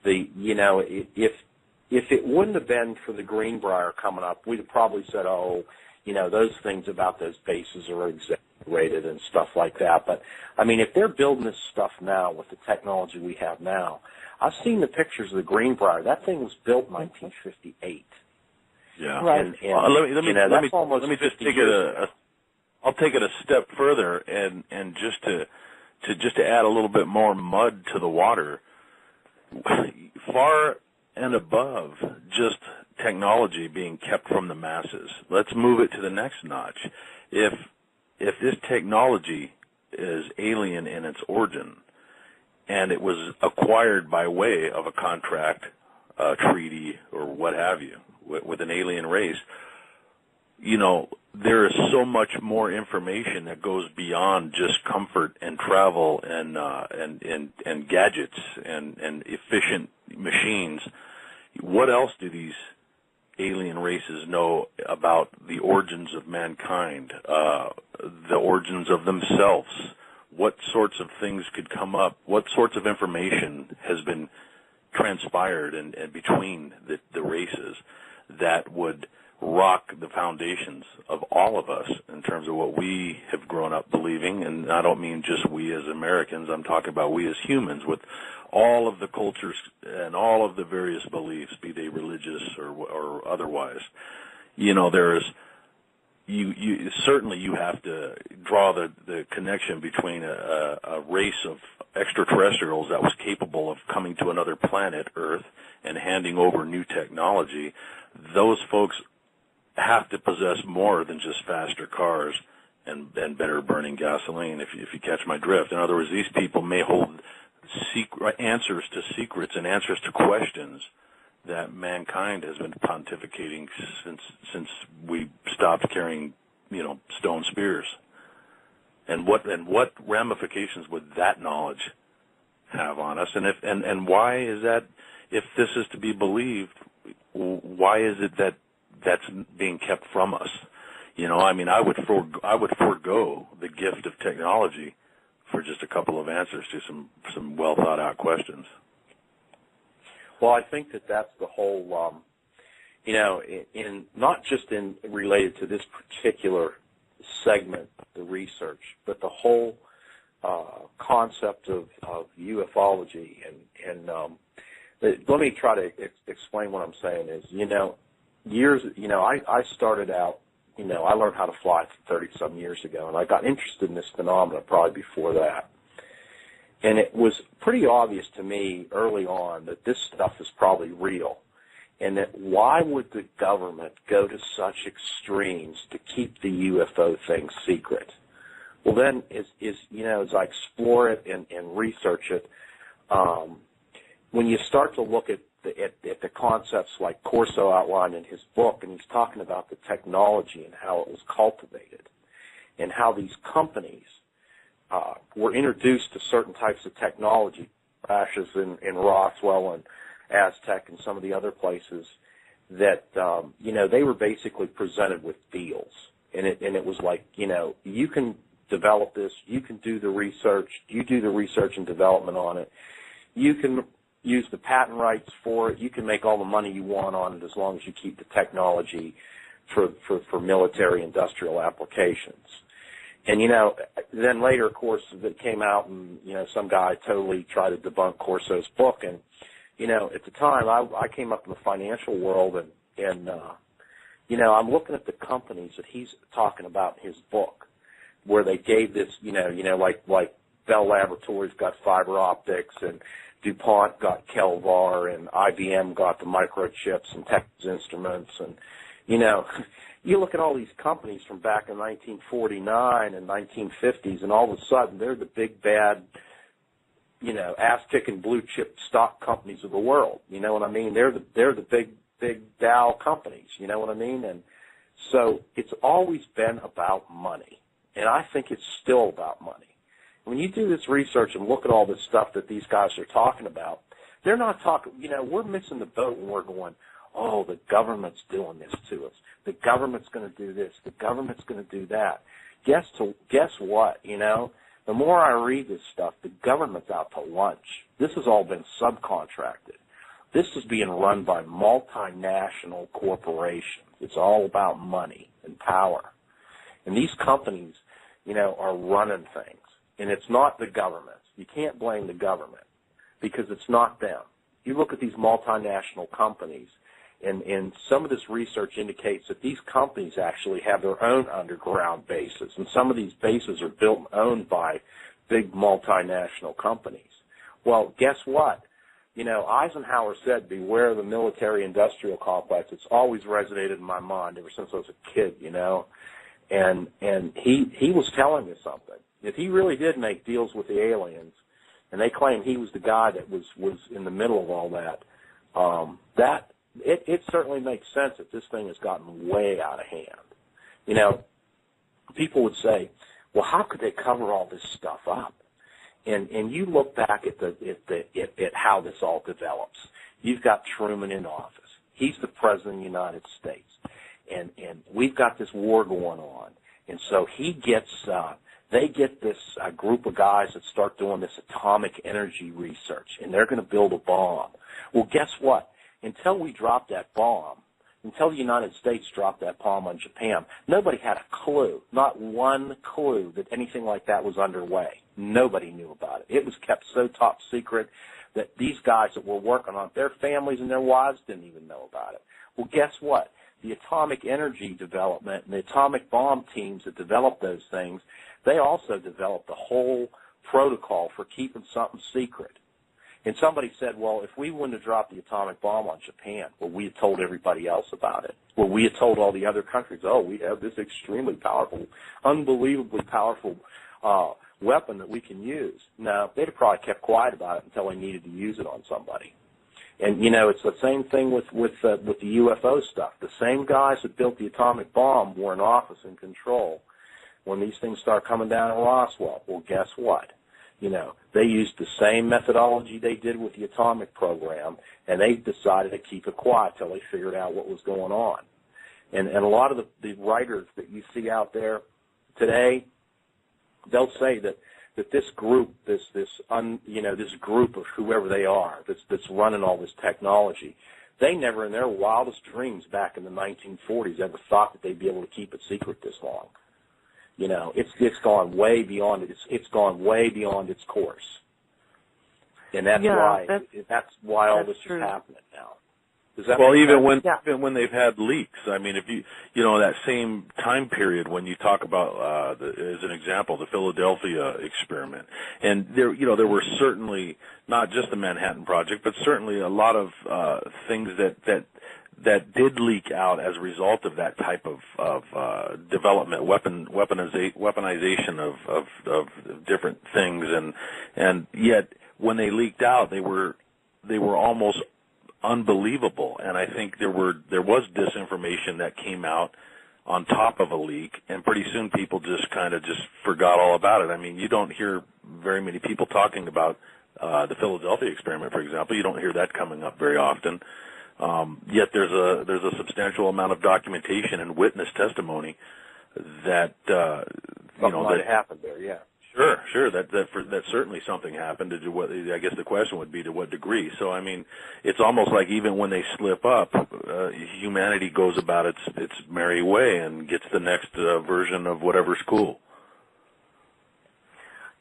if it wouldn't have been for the Greenbrier coming up, we'd have probably said, those things about those bases are exaggerated and stuff like that. But, I mean, if they're building this stuff now with the technology we have now, I've seen the pictures of the Greenbrier. That thing was built in 1958. Yeah. Right. Let me just take it I'll take it a step further and just to add a little bit more mud to the water. Far and above just technology being kept from the masses, let's move it to the next notch. If this technology is alien in its origin, and it was acquired by way of a contract, a treaty, or what have you, with an alien race, there is so much more information that goes beyond just comfort and travel and gadgets and efficient machines. What else do these alien races know about the origins of mankind, the origins of themselves? What sorts of things could come up? What sorts of information has been transpired and between the races that would rock the foundations of all of us in terms of what we have grown up believing? And I don't mean just we as Americans. I'm talking about we as humans, with all of the cultures and all of the various beliefs, be they religious or otherwise. There's certainly you have to draw the connection between a race of extraterrestrials that was capable of coming to another planet, Earth, and handing over new technology. Those folks have to possess more than just faster cars and better burning gasoline, if you catch my drift. In other words, these people may hold answers to secrets and answers to questions that mankind has been pontificating since we stopped carrying, stone spears. And what ramifications would that knowledge have on us? And why is that? If this is to be believed, why is it that that's being kept from us? I mean, I would forego the gift of technology for just a couple of answers to some well thought out questions. Well, I think that's the whole, in not just related to this particular segment, the research, but the whole concept of ufology. And let me try to explain what I'm saying is, I started out, I learned how to fly 30-some years ago, and I got interested in this phenomenon probably before that. And it was pretty obvious to me early on that this stuff is probably real, and that why would the government go to such extremes to keep the UFO thing secret? Well, then, as I explore it and research it, when you start to look at the concepts like Corso outlined in his book, and he's talking about the technology and how it was cultivated, and how these companies were introduced to certain types of technology, crashes in Roswell and Aztec and some of the other places, that they were basically presented with deals, and it was like, you can develop this, you can do the research, you do the research and development on it, you can use the patent rights for it, you can make all the money you want on it as long as you keep the technology for military industrial applications. And, then later, of course, it came out and, some guy totally tried to debunk Corso's book. And, at the time, I came up in the financial world and I'm looking at the companies that he's talking about in his book, where they gave this, like Bell Laboratories got fiber optics, and DuPont got Kelvar, and IBM got the microchips and Texas Instruments, and, you look at all these companies from back in 1949 and 1950s, and all of a sudden they're the big bad, ass-kicking blue chip stock companies of the world. You know what I mean? They're the big Dow companies. You know what I mean? And so it's always been about money, and I think it's still about money. When you do this research and look at all this stuff that these guys are talking about, they're not talking. We're missing the boat when we're going, oh, the government's doing this to us. The government's going to do this. The government's going to do that. Guess what? The more I read this stuff, the government's out to lunch. This has all been subcontracted. This is being run by multinational corporations. It's all about money and power. And these companies, are running things. And it's not the government. You can't blame the government because it's not them. You look at these multinational companies, and some of this research indicates that these companies actually have their own underground bases, and some of these bases are built and owned by big multinational companies. Well, guess what? Eisenhower said, beware of the military-industrial complex. It's always resonated in my mind ever since I was a kid, And he was telling you something. If he really did make deals with the aliens, and they claim he was the guy that was in the middle of all that, it certainly makes sense that this thing has gotten way out of hand. People would say, well, how could they cover all this stuff up? And you look back at how this all develops. You've got Truman in office. He's the president of the United States. And we've got this war going on. And so they get this group of guys that start doing this atomic energy research, and they're going to build a bomb. Well, guess what? Until we dropped that bomb, until the United States dropped that bomb on Japan, nobody had a clue, not one clue that anything like that was underway. Nobody knew about it. It was kept so top secret that these guys that were working on it, their families and their wives didn't even know about it. Well, guess what? The atomic energy development and the atomic bomb teams that developed those things, they also developed a whole protocol for keeping something secret. And somebody said, well, if we wouldn't have dropped the atomic bomb on Japan, well, we had told everybody else about it. Well, we had told all the other countries, oh, we have this extremely powerful, unbelievably powerful weapon that we can use. No, they'd have probably kept quiet about it until they needed to use it on somebody. And, it's the same thing with the UFO stuff. The same guys that built the atomic bomb were in office and control when these things start coming down in Roswell. Well, guess what? They used the same methodology they did with the atomic program, and they decided to keep it quiet till they figured out what was going on. And a lot of the writers that you see out there today, they'll say that this group, this group of whoever they are that's running all this technology, they never in their wildest dreams back in the 1940s ever thought that they'd be able to keep it secret this long. You know, it's gone way beyond it. It's gone way beyond its course, and that's why all this is happening now. Even when they've had leaks, I mean, if you know that same time period when you talk about as an example the Philadelphia experiment, and there were certainly not just the Manhattan Project, but certainly a lot of things that did leak out as a result of that type of development, weaponization of different things, and yet when they leaked out, they were almost unbelievable, and I think there was disinformation that came out on top of a leak, and pretty soon people just forgot all about it. I mean, you don't hear very many people talking about the Philadelphia experiment, for example. You don't hear that coming up very often. Yet there's a substantial amount of documentation and witness testimony that that happened there. Yeah. Sure. That certainly something happened. I guess the question would be to what degree. So I mean, it's almost like even when they slip up, humanity goes about its merry way and gets the next version of whatever's cool.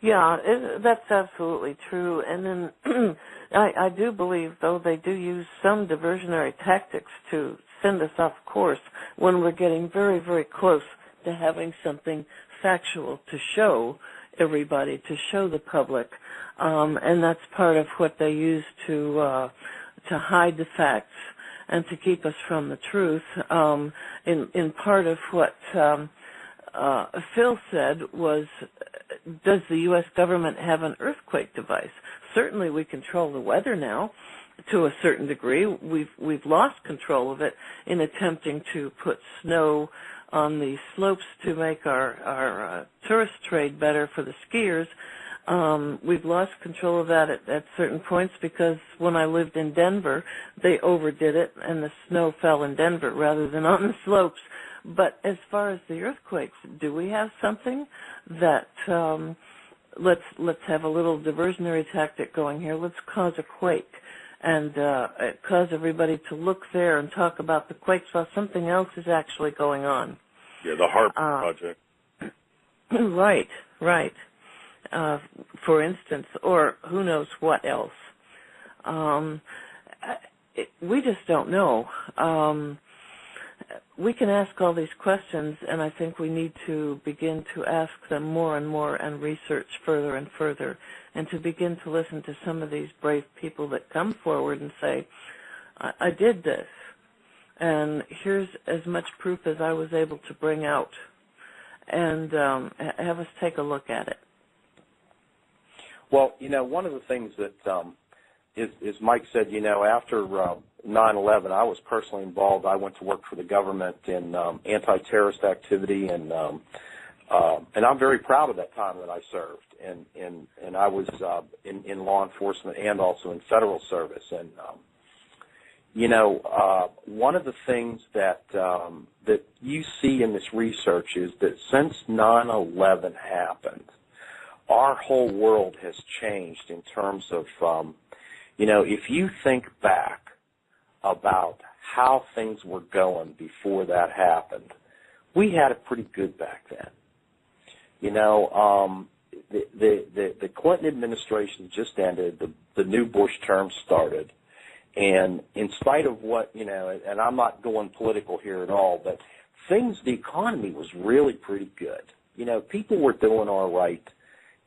Yeah, that's absolutely true. And then I do believe, though, they do use some diversionary tactics to send us off course when we're getting very, very close to having something factual to show everybody, to show the public, and that's part of what they use to hide the facts and to keep us from the truth. In part of what Phil said was, does the U.S. government have an earthquake device? Certainly we control the weather now to a certain degree. We've lost control of it in attempting to put snow on the slopes to make our tourist trade better for the skiers. We've lost control of that at certain points because when I lived in Denver, they overdid it and the snow fell in Denver rather than on the slopes. But as far as the earthquakes, do we have something that let's have a little diversionary tactic going here. Let's cause a quake and cause everybody to look there and talk about the quakes while something else is actually going on. Yeah, the HARP project. Right. For instance, or who knows what else. We just don't know. We can ask all these questions, and I think we need to begin to ask them more and more and research further and further, and to begin to listen to some of these brave people that come forward and say, I did this, and here's as much proof as I was able to bring out, and have us take a look at it. Well, one of the things that is Mike said, after 9/11, I was personally involved. I went to work for the government in anti-terrorist activity, and I'm very proud of that time that I served. And I was in law enforcement and also in federal service. And one of the things that you see in this research is that since 9/11 happened, our whole world has changed in terms of, if you think back about how things were going before that happened, we had it pretty good back then. The Clinton administration just ended, the new Bush term started, and in spite of what, and I'm not going political here at all, but the economy was really pretty good. People were doing all right.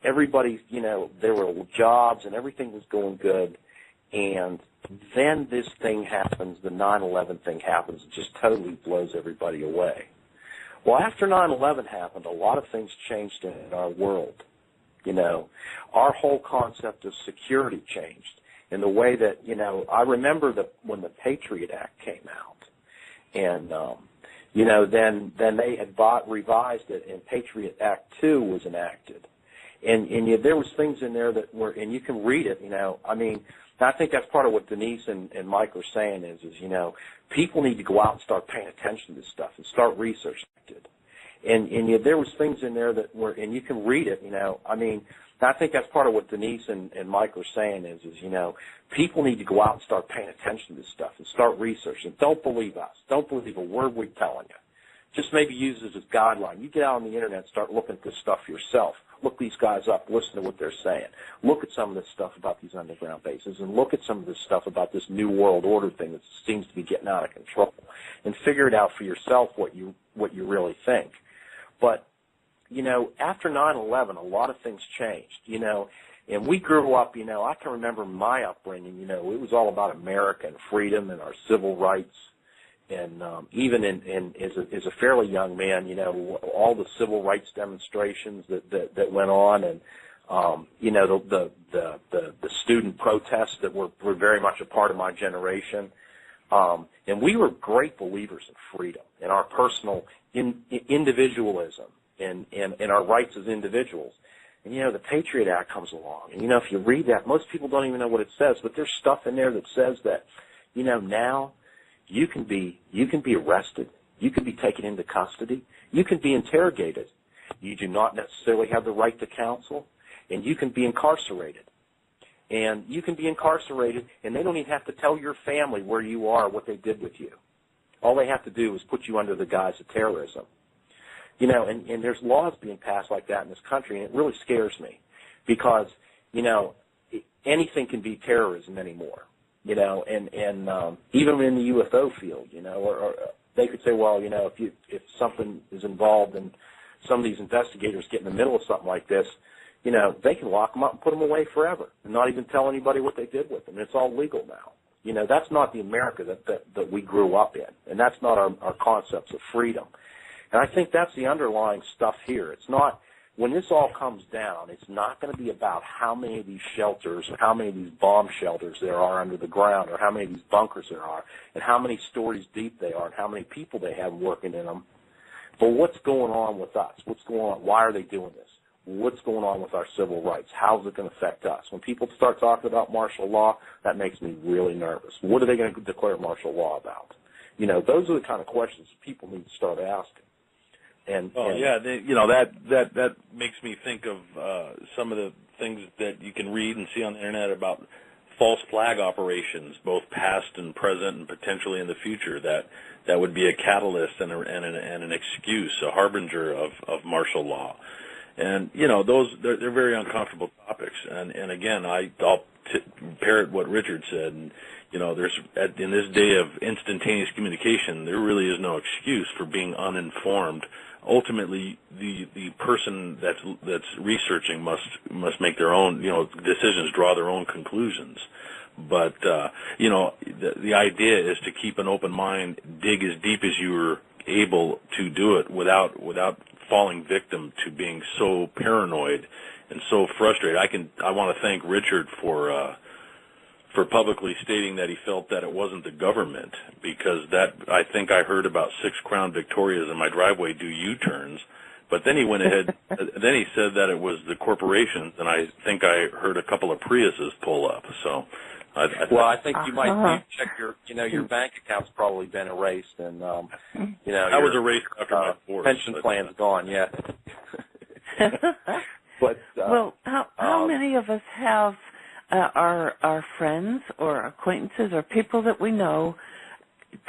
Everybody, there were jobs and everything was going good. And then this thing happens, the 9/11 thing happens, it just totally blows everybody away. Well, after 9/11 happened, a lot of things changed in our world. Our whole concept of security changed in the way that, I remember when the Patriot Act came out. And, then they had revised it, and Patriot Act 2 was enacted. And there was things in there that were, and you can read it, I mean, I think that's part of what Denise and Mike are saying is, people need to go out and start paying attention to this stuff and start researching it. And there was things in there that were, and you can read it, I mean, I think that's part of what Denise and Mike are saying is, people need to go out and start paying attention to this stuff and start researching. Don't believe us. Don't believe a word we're telling you. Just maybe use this as a guideline. You get out on the Internet and start looking at this stuff yourself. Look these guys up. Listen to what they're saying. Look at some of this stuff about these underground bases, and look at some of this stuff about this new world order thing that seems to be getting out of control, and figure it out for yourself what you really think. But after 9/11, a lot of things changed. And we grew up. I can remember my upbringing. It was all about America and freedom and our civil rights. And even as a fairly young man, all the civil rights demonstrations that went on, and the student protests that were very much a part of my generation, and we were great believers in freedom and our personal individualism and our rights as individuals. And the Patriot Act comes along, and if you read that, most people don't even know what it says, but there's stuff in there that says that now. You can be arrested. You can be taken into custody. You can be interrogated. You do not necessarily have the right to counsel, and you can be incarcerated. And you can be incarcerated, and they don't even have to tell your family where you are, what they did with you. All they have to do is put you under the guise of terrorism. And there's laws being passed like that in this country, and it really scares me because, anything can be terrorism anymore. And even in the UFO field, or they could say, well, if something is involved and some of these investigators get in the middle of something like this, they can lock them up and put them away forever and not even tell anybody what they did with them. It's all legal now. That's not the America that we grew up in, and that's not our concepts of freedom. And I think that's the underlying stuff here. It's not. When this all comes down, it's not going to be about how many of these shelters or how many of these bomb shelters there are under the ground or how many of these bunkers there are and how many stories deep they are and how many people they have working in them. But what's going on with us? What's going on? Why are they doing this? What's going on with our civil rights? How's it going to affect us? When people start talking about martial law, that makes me really nervous. What are they going to declare martial law about? Those are the kind of questions people need to start asking. That makes me think of some of the things that you can read and see on the Internet about false flag operations, both past and present and potentially in the future, that would be a catalyst and an excuse, a harbinger of martial law. And, they're very uncomfortable topics. And again, I'll parrot what Richard said. And, in this day of instantaneous communication, there really is no excuse for being uninformed. Ultimately, the person that's researching must make their own decisions, draw their own conclusions. But the idea is to keep an open mind, dig as deep as you're able to do it without falling victim to being so paranoid and so frustrated. I want to thank Richard for publicly stating that he felt that it wasn't the government, because I think I heard about 6 Crown Victorias in my driveway do U-turns, but then he went ahead, then he said that it was the corporations, and I think I heard a couple of Priuses pull up. So, I think you might check your bank account's probably been erased, and that was erased after my divorce. Pension plan's gone, yeah. But how many of us have our friends or acquaintances or people that we know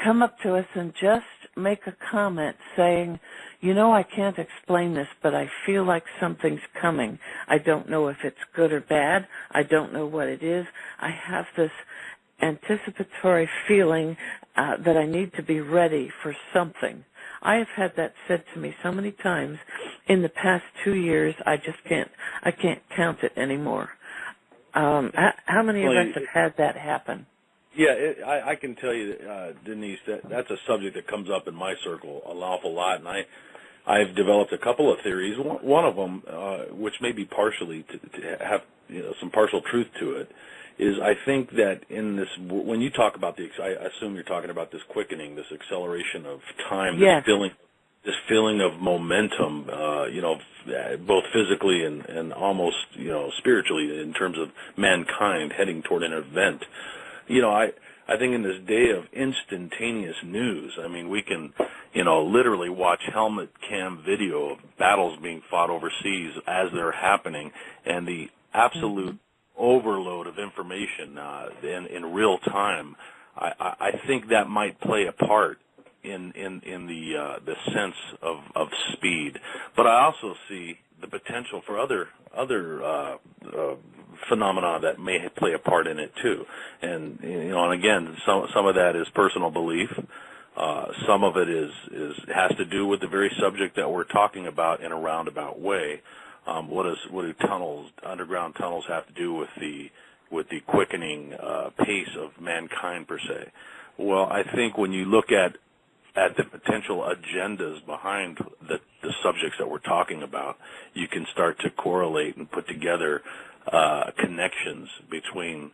come up to us and just make a comment saying, I can't explain this, but I feel like something's coming. I don't know if it's good or bad. I don't know what it is. I have this anticipatory feeling that I need to be ready for something. I have had that said to me so many times in the past 2 years, I can't count it anymore. How many of us have had that happen? Yeah, I can tell you, Denise, that's a subject that comes up in my circle an awful lot, and I've developed a couple of theories. One of them, which may be partially to have some partial truth to it, is I think that in this, when you talk about I assume you're talking about this quickening, this acceleration of time, yes. this feeling of momentum, both physically and almost, spiritually in terms of mankind heading toward an event. I think in this day of instantaneous news, I mean, we can, literally watch helmet cam video of battles being fought overseas as they're happening, and the absolute overload of information in real time. I think that might play a part in the sense of speed, but I also see the potential for other phenomena that may play a part in it too. And and again, some of that is personal belief. Some of it has to do with the very subject that we're talking about in a roundabout way. What do underground tunnels have to do with the quickening pace of mankind per se? Well, I think when you look at the potential agendas behind the subjects that we're talking about, you can start to correlate and put together connections between,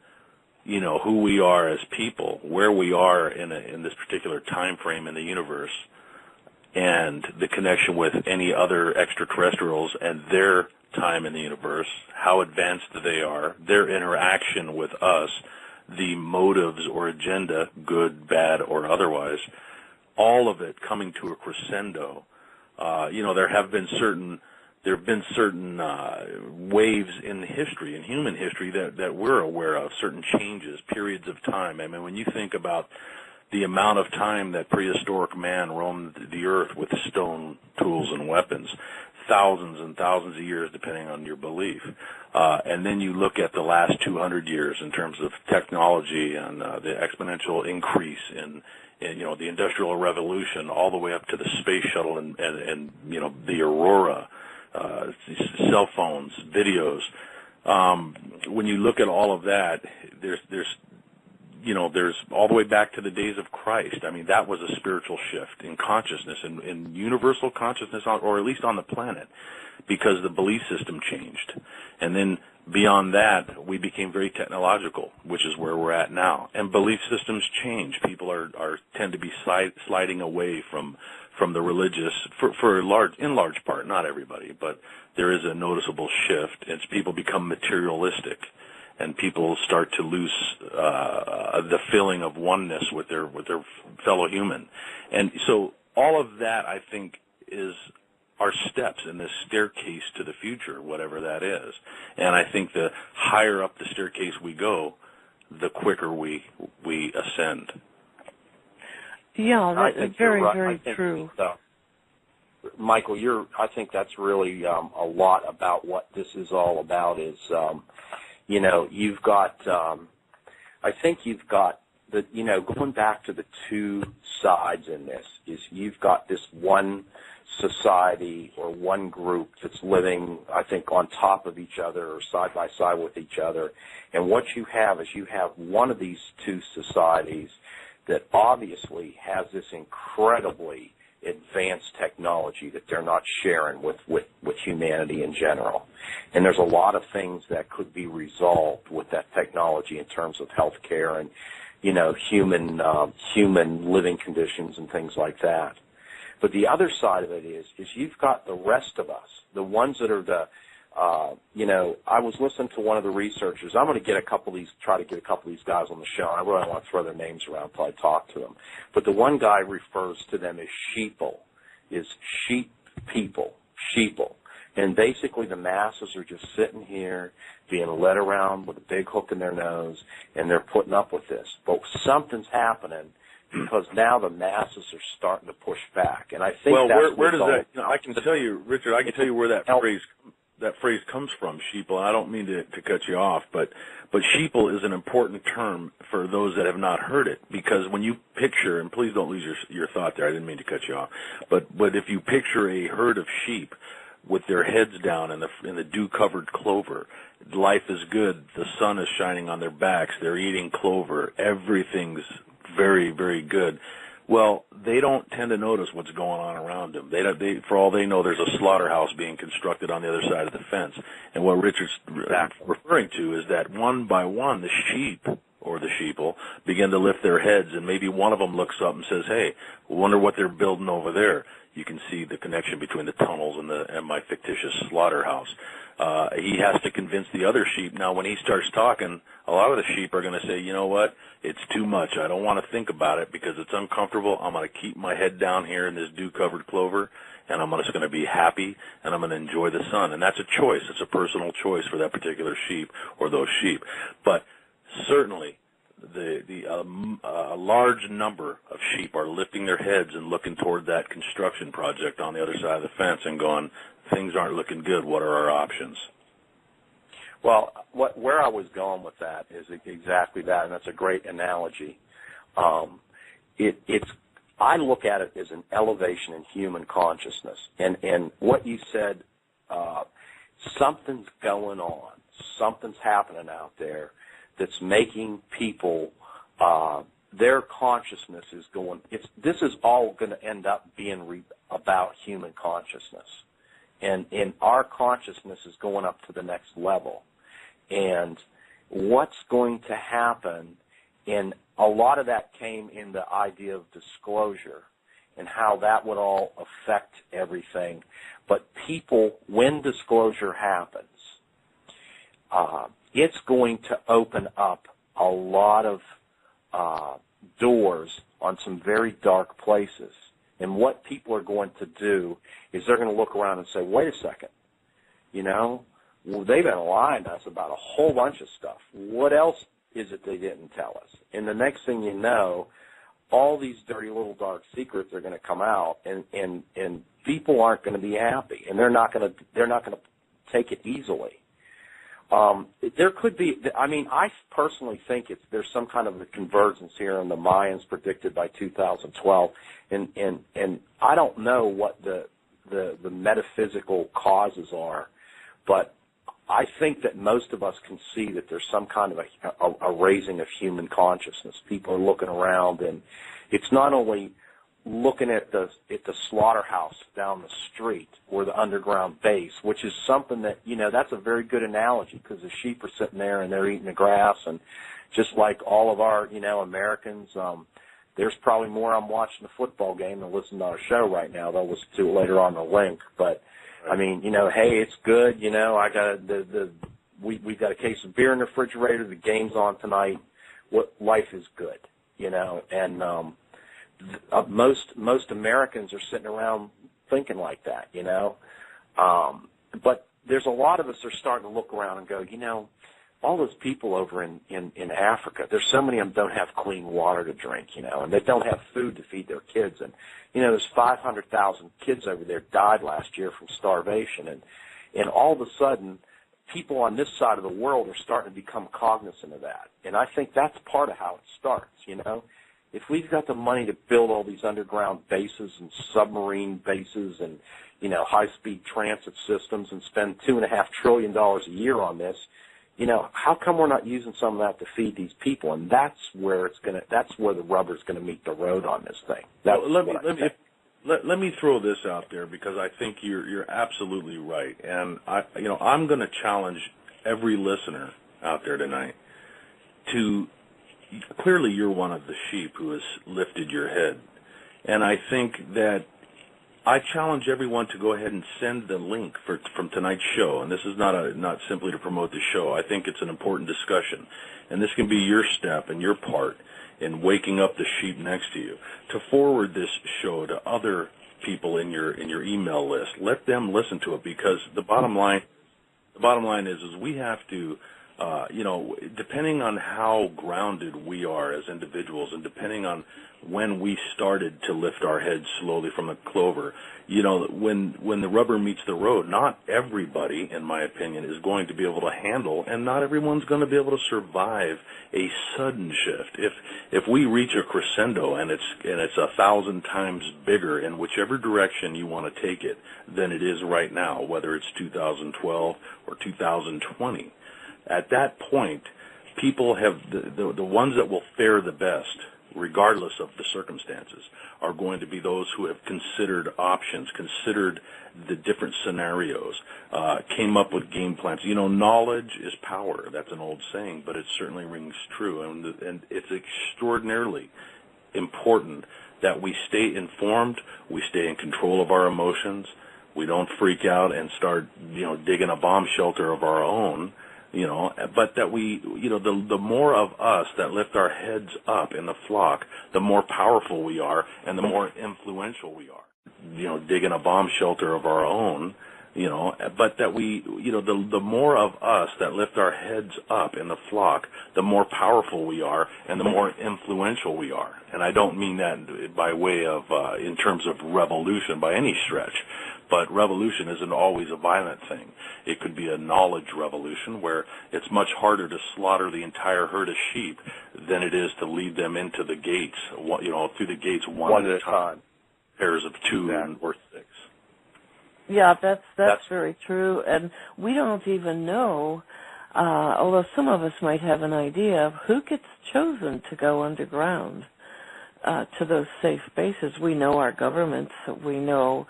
who we are as people, where we are in this particular time frame in the universe, and the connection with any other extraterrestrials and their time in the universe, how advanced they are, their interaction with us, the motives or agenda, good, bad, or otherwise, all of it coming to a crescendo. There have been certain waves in history, in human history, that we're aware of, certain changes, periods of time. I mean, when you think about the amount of time that prehistoric man roamed the earth with stone tools and weapons, thousands and thousands of years, depending on your belief. And then you look at the last 200 years in terms of technology and the exponential increase in the Industrial Revolution, all the way up to the space shuttle and the Aurora, cell phones, videos. When you look at all of that, there's all the way back to the days of Christ. I mean, that was a spiritual shift in consciousness, in universal consciousness, or at least on the planet, because the belief system changed. And then beyond that, we became very technological, which is where we're at now. And belief systems change. People tend to be sliding away from the religious, in large part, not everybody, but there is a noticeable shift as people become materialistic, and people start to lose the feeling of oneness with their fellow human. And so all of that, I think, are steps in this staircase to the future, whatever that is. And I think the higher up the staircase we go, the quicker we ascend. Yeah, that's very, very true. Michael, I think that's really a lot about what this is all about. Is you've got, I think you've got going back to the two sides in this, is you've got this one society or one group that's living, I think, on top of each other or side by side with each other. And what you have is you have one of these two societies that obviously has this incredibly advanced technology that they're not sharing with humanity in general. And there's a lot of things that could be resolved with that technology in terms of health care and, human living conditions and things like that. But the other side of it is you've got the rest of us, the ones that are I was listening to one of the researchers. I'm going to try to get a couple of these guys on the show. I really don't want to throw their names around until I talk to them. But the one guy refers to them as sheeple, is sheep people, sheeple. And basically the masses are just sitting here being led around with a big hook in their nose, and they're putting up with this. But something's happening, because now the masses are starting to push back. And I think where does that, I can tell you, Richard, where that phrase comes from, sheeple. I don't mean to cut you off, but sheeple is an important term for those that have not heard it, because when you picture, and please don't lose your thought there, I didn't mean to cut you off, but if you picture a herd of sheep with their heads down in the dew-covered clover, life is good, the sun is shining on their backs, they're eating clover, everything's very, very good. Well, they don't tend to notice what's going on around them. They, for all they know, there's a slaughterhouse being constructed on the other side of the fence. And what Richard's referring to is that one by one, the sheep, or or the sheeple begin to lift their heads, and maybe one of them looks up and says, "Hey, I wonder what they're building over there." You can see the connection between the tunnels and my fictitious slaughterhouse. He has to convince the other sheep. Now, when he starts talking, a lot of the sheep are going to say, "You know what? It's too much. I don't want to think about it because it's uncomfortable. I'm going to keep my head down here in this dew-covered clover, and I'm just going to be happy, and I'm going to enjoy the sun." And that's a choice. It's a personal choice for that particular sheep or those sheep. But certainly, a large number of sheep are lifting their heads and looking toward that construction project on the other side of the fence and going, "Things aren't looking good. What are our options?" Well, where I was going with that is exactly that, and that's a great analogy. I look at it as an elevation in human consciousness, and what you said, something's going on, something's happening out there that's making people, their consciousness is going. This is all going to end up being about human consciousness, and our consciousness is going up to the next level. And what's going to happen, and a lot of that came in the idea of disclosure and how that would all affect everything. But people, when disclosure happens, it's going to open up a lot of doors on some very dark places. And what people are going to do is they're going to look around and say, "Wait a second, well, they've been lying to us about a whole bunch of stuff. What else is it they didn't tell us?" And the next thing you know, all these dirty little dark secrets are going to come out, and people aren't going to be happy, and they're not going to take it easily. There could be. I personally think there's some kind of a convergence here, and the Mayans predicted by 2012, and I don't know what the metaphysical causes are, but I think that most of us can see that there's some kind of a raising of human consciousness. People are looking around, and it's not only looking at the slaughterhouse down the street or the underground base, which is something that, that's a very good analogy because the sheep are sitting there and they're eating the grass, and just like all of our, Americans, there's probably more I'm watching the football game than listening to our show right now. They'll listen to it later on the link, but hey, it's good. I got we got a case of beer in the refrigerator. The game's on tonight. Life is good, and most Americans are sitting around thinking like that, But there's a lot of us that are starting to look around and go, all those people over in Africa, there's so many of them don't have clean water to drink, and they don't have food to feed their kids. And, there's 500,000 kids over there died last year from starvation. And all of a sudden, people on this side of the world are starting to become cognizant of that. And I think that's part of how it starts, If we've got the money to build all these underground bases and submarine bases and, high-speed transit systems and spend $2.5 trillion a year on this, how come we're not using some of that to feed these people? And that's where the rubber's gonna meet the road on this thing. Let me throw this out there because I think you're absolutely right. And I'm gonna challenge every listener out there tonight to clearly you're one of the sheep who has lifted your head. And I think that I challenge everyone to go ahead and send the link from tonight's show. And this is not simply to promote the show. I think it's an important discussion. And this can be your step and your part in waking up the sheep next to you. To forward this show to other people in your email list. Let them listen to it because the bottom line is we have to depending on how grounded we are as individuals and depending on when we started to lift our heads slowly from the clover, when the rubber meets the road, not everybody, in my opinion, is going to be able to handle, and not everyone's going to be able to survive a sudden shift. If we reach a crescendo and it's 1,000 times bigger in whichever direction you want to take it than it is right now, whether it's 2012 or 2020, at that point, people have the ones that will fare the best regardless of the circumstances, are going to be those who have considered options, considered the different scenarios, came up with game plans. You know, knowledge is power. That's an old saying, but it certainly rings true. And it's extraordinarily important that we stay informed, we stay in control of our emotions, we don't freak out and start, digging a bomb shelter of our own, but that we, the more of us that lift our heads up in the flock, the more powerful we are and the more influential we are. Digging a bomb shelter of our own, but that we, the more of us that lift our heads up in the flock, the more powerful we are and the more influential we are. And I don't mean that by way of, in terms of revolution by any stretch, but revolution isn't always a violent thing. It could be a knowledge revolution where it's much harder to slaughter the entire herd of sheep than it is to lead them into the gates, through the gates one at a time. Pairs of two or six. Yeah, that's very true. And we don't even know, although some of us might have an idea of who gets chosen to go underground to those safe bases. We know our governments. We know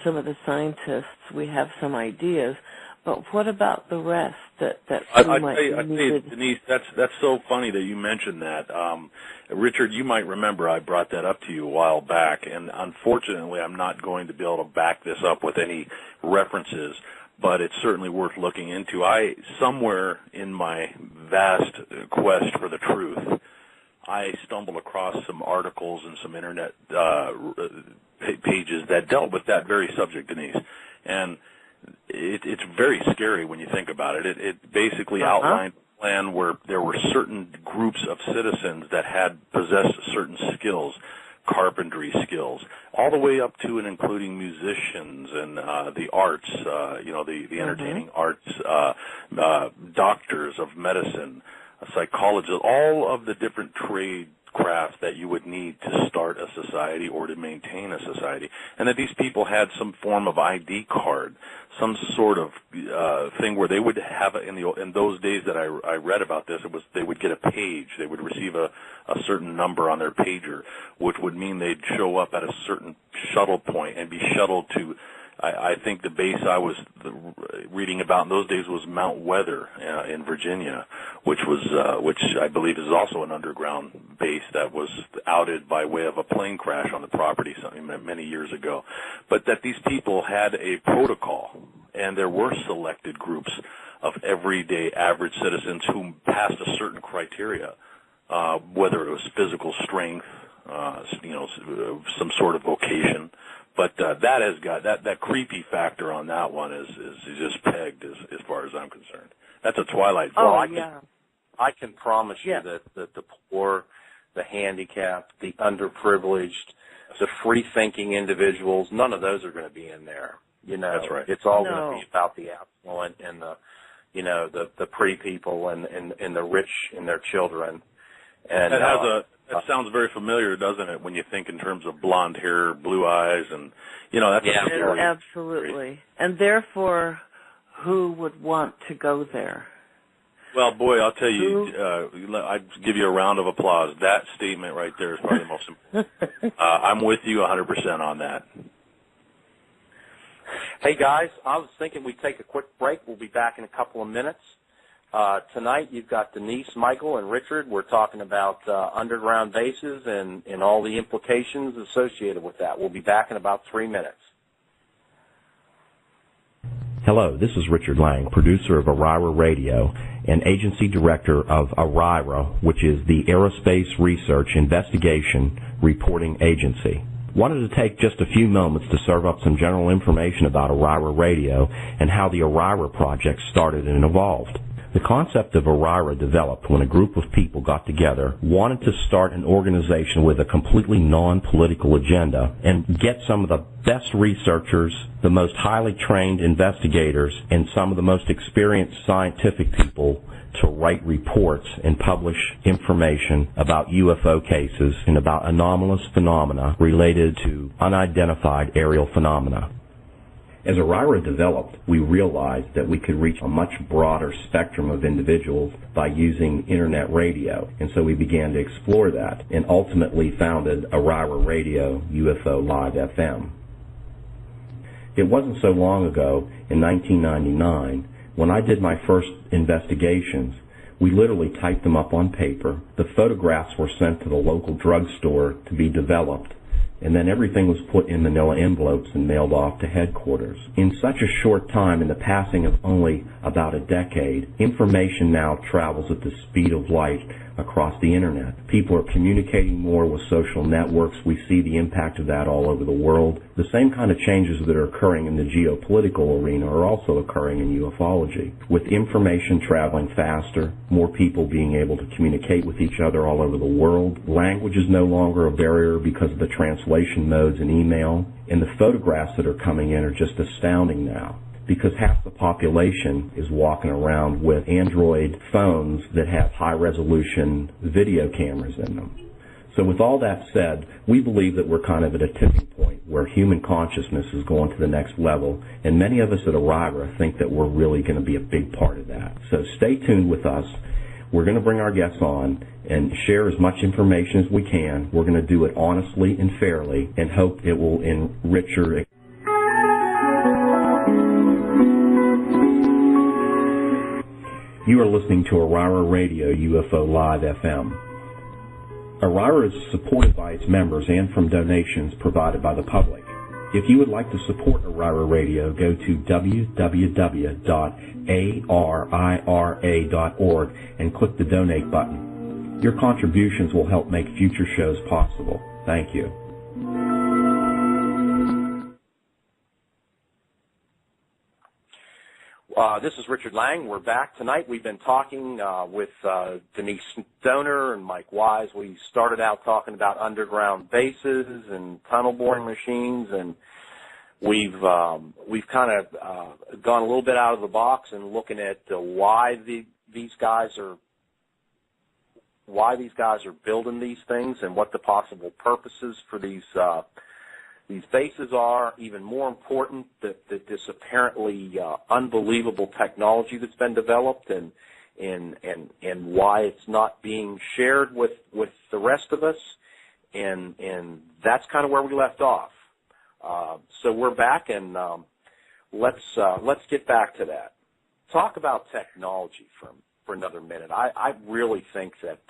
some of the scientists. We have some ideas. But what about the rest that might be needed? Denise, that's so funny that you mentioned that. Richard, you might remember I brought that up to you a while back, and unfortunately I'm not going to be able to back this up with any references, but it's certainly worth looking into. Somewhere in my vast quest for the truth, I stumbled across some articles and some internet pages that dealt with that very subject, Denise, and it's very scary when you think about it. It basically outlined a plan where there were certain groups of citizens that had possessed certain skills, carpentry skills, all the way up to and including musicians and the arts, the entertaining arts, doctors of medicine, psychologists, all of the different trade crafts that you would need to start a society or to maintain a society, and that these people had some form of ID card, some sort of thing where they would have in those days that I read about this, they would get a page, they would receive a certain number on their pager, which would mean they'd show up at a certain shuttle point and be shuttled to. I think the base I was reading about in those days was Mount Weather in Virginia, which I believe is also an underground base that was outed by way of a plane crash on the property many years ago. But that these people had a protocol, and there were selected groups of everyday average citizens who passed a certain criteria, whether it was physical strength, some sort of vocation. But that has got that creepy factor on that one is just pegged as far as I'm concerned. That's a Twilight Zone. Oh, yeah. I can promise you that the poor, the handicapped, the underprivileged, the free-thinking individuals, none of those are going to be in there. That's right. It's all going to be about the affluent and the pretty people and the rich and their children. And that sounds very familiar, doesn't it, when you think in terms of blonde hair, blue eyes, and, that's a story. Absolutely. And therefore, who would want to go there? Well, boy, I'll tell you, I'd give you a round of applause. That statement right there is probably the most important. I'm with you 100% on that. Hey, guys, I was thinking we'd take a quick break. We'll be back in a couple of minutes. Tonight you've got Denise, Michael, and Richard. We're talking about underground bases and all the implications associated with that. We'll be back in about 3 minutes. Hello, this is Richard Lang, producer of Arira Radio and agency director of Arira, which is the Aerospace Research Investigation Reporting Agency. Wanted to take just a few moments to serve up some general information about Arira Radio and how the Arira project started and evolved. The concept of Arira developed when a group of people got together, wanted to start an organization with a completely non-political agenda, and get some of the best researchers, the most highly trained investigators, and some of the most experienced scientific people to write reports and publish information about UFO cases and about anomalous phenomena related to unidentified aerial phenomena. As ORIRA developed, we realized that we could reach a much broader spectrum of individuals by using internet radio, and so we began to explore that and ultimately founded ORIRA Radio UFO Live FM. It wasn't so long ago, in 1999, when I did my first investigations, we literally typed them up on paper. The photographs were sent to the local drugstore to be developed, and then everything was put in manila envelopes and mailed off to headquarters. In such a short time, in the passing of only about a decade, information now travels at the speed of light across the internet. People are communicating more with social networks. We see the impact of that all over the world. The same kind of changes that are occurring in the geopolitical arena are also occurring in ufology. With information traveling faster, more people being able to communicate with each other all over the world, language is no longer a barrier because of the translation modes in email, and the photographs that are coming in are just astounding now, because half the population is walking around with Android phones that have high-resolution video cameras in them. So with all that said, we believe that we're kind of at a tipping point where human consciousness is going to the next level, and many of us at ORIRA think that we're really going to be a big part of that. So stay tuned with us. We're going to bring our guests on and share as much information as we can. We're going to do it honestly and fairly and hope it will enrich your You are listening to ORIRA Radio UFO Live FM. ORIRA is supported by its members and from donations provided by the public. If you would like to support ORIRA Radio, go to www.arira.org and click the donate button. Your contributions will help make future shows possible. Thank you. This is Richard Lang. We're back tonight. We've been talking with Denise Stoner and Mike Wise. We started out talking about underground bases and tunnel boring machines, and we've kind of gone a little bit out of the box and looking at why these guys are building these things and what the possible purposes for these bases are. Even more important, that this apparently unbelievable technology that's been developed and why it's not being shared with the rest of us, and that's kind of where we left off. So we're back, and let's get back to that. Talk about technology for another minute. I really think that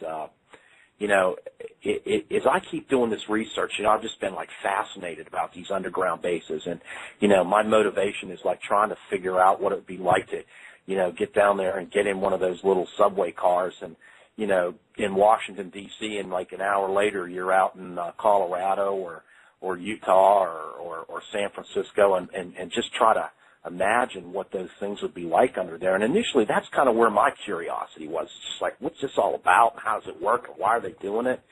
as I keep doing this research, I've just been like fascinated about these underground bases, and my motivation is like trying to figure out what it would be like to, get down there and get in one of those little subway cars, and in Washington D.C. and like an hour later you're out in Colorado or Utah or San Francisco, and just try to imagine what those things would be like under there. And initially, that's kind of where my curiosity was. It's just like, what's this all about? How does it work? And why are they doing it?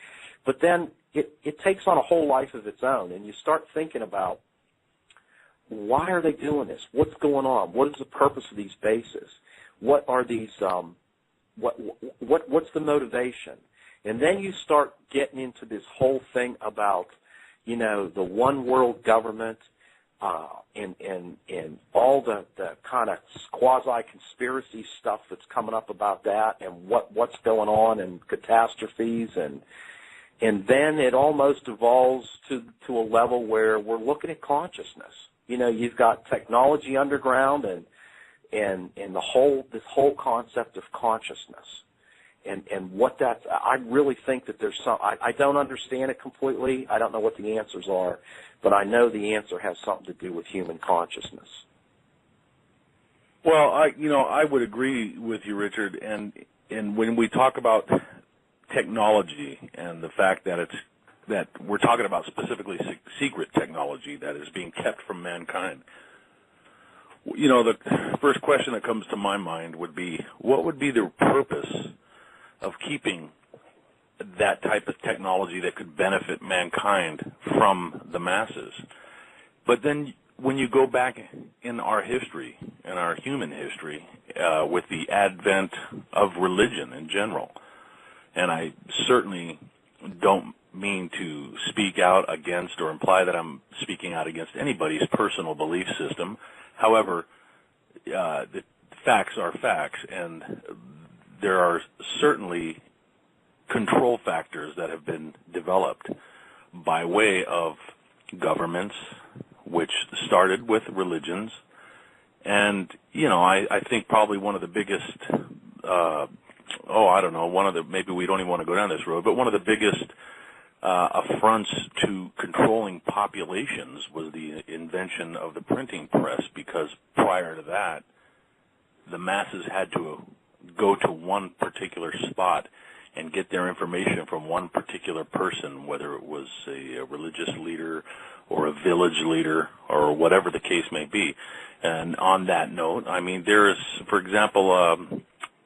But then it takes on a whole life of its own, and you start thinking about, why are they doing this? What's going on? What is the purpose of these bases? What are these? What's the motivation? And then you start getting into this whole thing about, the one world government. And all the kind of quasi-conspiracy stuff that's coming up about that, and what's going on, and catastrophes, and then it almost evolves to a level where we're looking at consciousness. You've got technology underground, and this whole concept of consciousness. And what that, I really think that there's some, I don't understand it completely. I don't know what the answers are, but I know the answer has something to do with human consciousness. Well, I would agree with you, Richard, and when we talk about technology and the fact that we're talking about specifically secret technology that is being kept from mankind, the first question that comes to my mind would be, what would be the purpose of keeping that type of technology that could benefit mankind from the masses? But then when you go back in our history, in our human history, with the advent of religion in general, and I certainly don't mean to speak out against or imply that I'm speaking out against anybody's personal belief system. However, the facts are facts, and there are certainly control factors that have been developed by way of governments, which started with religions. And, I think probably one of the biggest, maybe we don't even want to go down this road, but one of the biggest affronts to controlling populations was the invention of the printing press, because prior to that, the masses had to go to one particular spot and get their information from one particular person, whether it was a religious leader or a village leader or whatever the case may be. And on that note, there's, for example,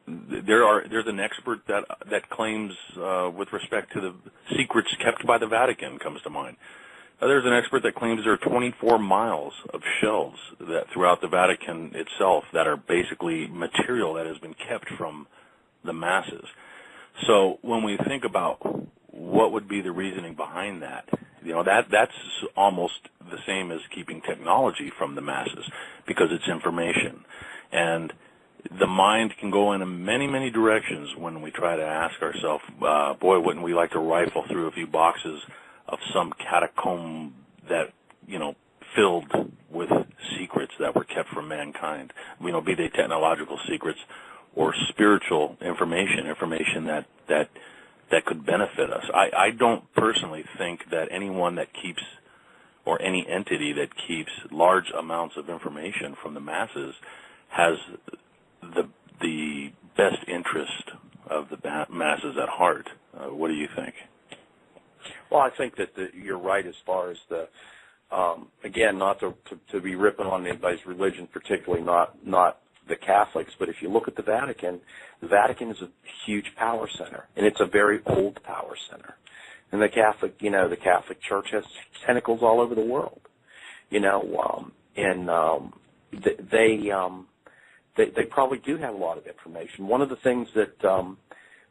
there's an expert that claims, with respect to the secrets kept by the Vatican, comes to mind. There's an expert that claims there are 24 miles of shelves that throughout the Vatican itself that are basically material that has been kept from the masses. So when we think about what would be the reasoning behind that, that's almost the same as keeping technology from the masses, because it's information. And the mind can go in many, many directions when we try to ask ourselves, boy, wouldn't we like to rifle through a few boxes of some catacomb that, filled with secrets that were kept from mankind, be they technological secrets or spiritual information that could benefit us. I don't personally think that anyone that keeps, or any entity that keeps large amounts of information from the masses has the best interest of the masses at heart. What do you think? Well, I think that you're right as far as the, again, not to be ripping on anybody's religion, particularly not the Catholics, but if you look at the Vatican is a huge power center, and it's a very old power center. And the Catholic Church has tentacles all over the world, they probably do have a lot of information. One of the things that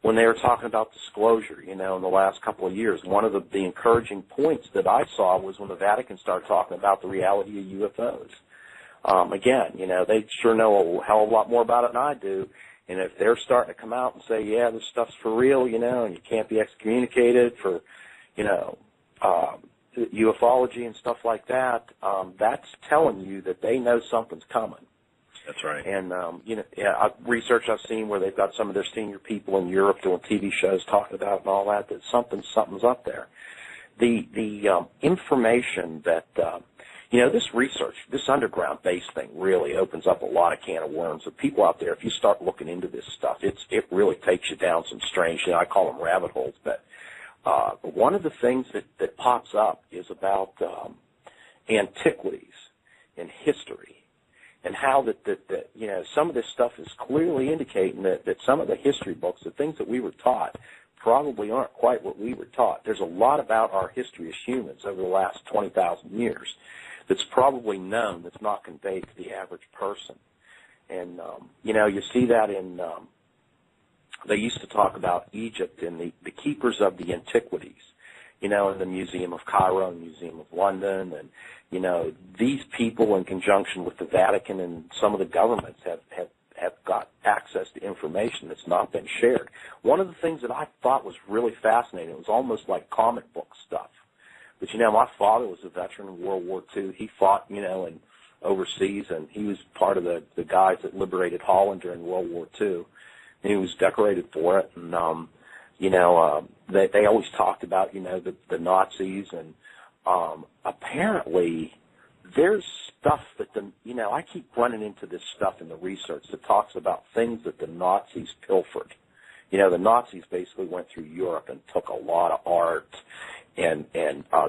when they were talking about disclosure, in the last couple of years, one of the encouraging points that I saw was when the Vatican started talking about the reality of UFOs. Again, they sure know a hell of a lot more about it than I do. And if they're starting to come out and say, yeah, this stuff's for real, and you can't be excommunicated for, ufology and stuff like that, that's telling you that they know something's coming. That's right. And, research I've seen where they've got some of their senior people in Europe doing TV shows talking about it and all that something's up there. The information that, this research, this underground base thing really opens up a lot of can of worms. The people out there, if you start looking into this stuff, it really takes you down some strange, I call them rabbit holes, but one of the things that pops up is about antiquities and history, and how that some of this stuff is clearly indicating that some of the history books, the things that we were taught, probably aren't quite what we were taught. There's a lot about our history as humans over the last 20,000 years that's probably known, that's not conveyed to the average person. And, you see that in, they used to talk about Egypt and the keepers of the antiquities, in the Museum of Cairo and Museum of London. And, these people in conjunction with the Vatican and some of the governments have got access to information that's not been shared. One of the things that I thought was really fascinating, it was almost like comic book stuff. But, my father was a veteran in World War II. He fought, in overseas, and he was part of the guys that liberated Holland during World War II. And he was decorated for it. And, they always talked about, the Nazis. And apparently there's stuff that I keep running into this stuff in the research that talks about things that the Nazis pilfered. The Nazis basically went through Europe and took a lot of art and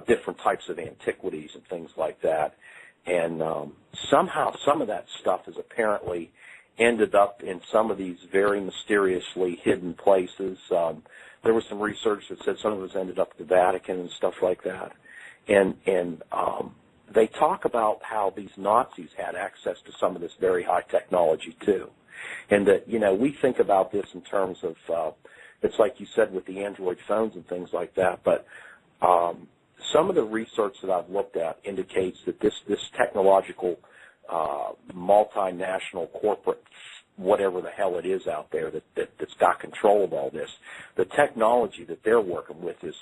different types of antiquities and things like that. And somehow some of that stuff has apparently ended up in some of these very mysteriously hidden places. There was some research that said some of it ended up at the Vatican and stuff like that. And they talk about how these Nazis had access to some of this very high technology too. And that, we think about this in terms of, it's like you said with the Android phones and things like that, but some of the research that I've looked at indicates that this technological multinational corporate, whatever the hell it is out there that's got control of all this, the technology that they're working with is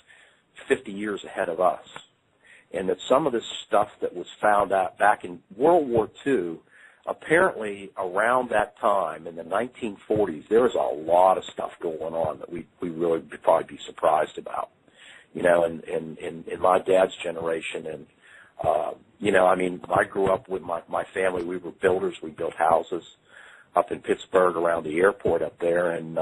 50 years ahead of us. And that some of this stuff that was found out back in World War II, apparently around that time in the 1940s, there was a lot of stuff going on that we really would probably be surprised about. You know, in my dad's generation, and you know, I mean, I grew up with my family. We were builders. We built houses up in Pittsburgh around the airport up there, and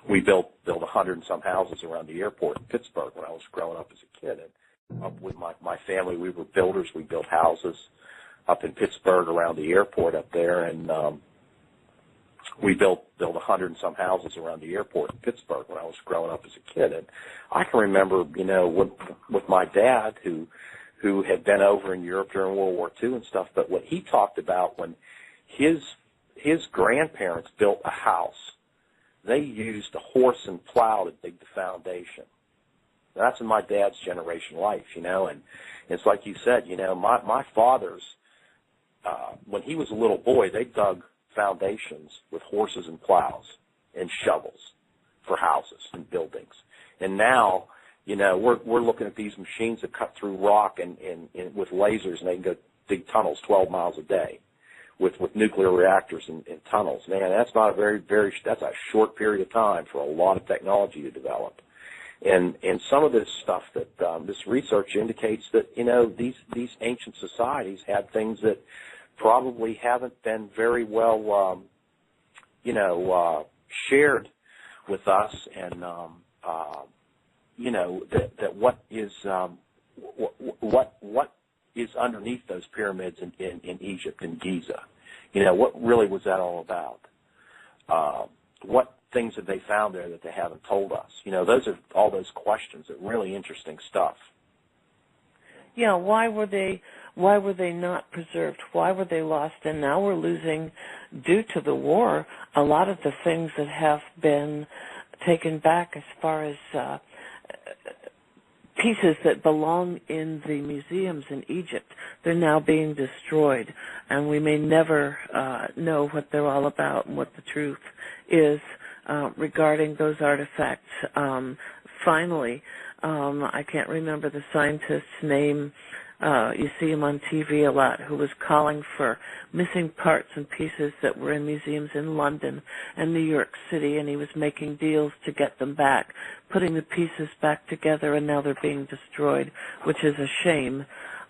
we built 100 and some houses around the airport in Pittsburgh when I was growing up as a kid. And up with my family, we were builders. We built houses up in Pittsburgh around the airport up there, and we built 100 and some houses around the airport in Pittsburgh when I was growing up as a kid. And I can remember, you know, with my dad who had been over in Europe during World War II and stuff, but what he talked about when his grandparents built a house, they used a horse and plow to dig the foundation. That's in my dad's generation life, you know, and it's like you said, you know, my father's, when he was a little boy, they dug foundations with horses and plows and shovels for houses and buildings. And now, you know, we're looking at these machines that cut through rock and with lasers, and they can go dig tunnels 12 miles a day with nuclear reactors and tunnels. Man, that's not that's a short period of time for a lot of technology to develop. And some of this stuff that this research indicates that, you know, these ancient societies had things that probably haven't been very well, you know, shared with us, and you know, that what is underneath those pyramids in Egypt, in Giza. You know, what really was that all about? What things have they found there that they haven't told us? You know, those are all those questions that really interesting stuff. Yeah, why were they not preserved? Why were they lost? And now we're losing, due to the war, a lot of the things that have been taken back as far as pieces that belong in the museums in Egypt. They're now being destroyed, and we may never know what they're all about and what the truth is regarding those artifacts. Finally, I can't remember the scientist's name. You see him on TV a lot, who was calling for missing parts and pieces that were in museums in London and New York City, and he was making deals to get them back, putting the pieces back together, and now they're being destroyed, which is a shame.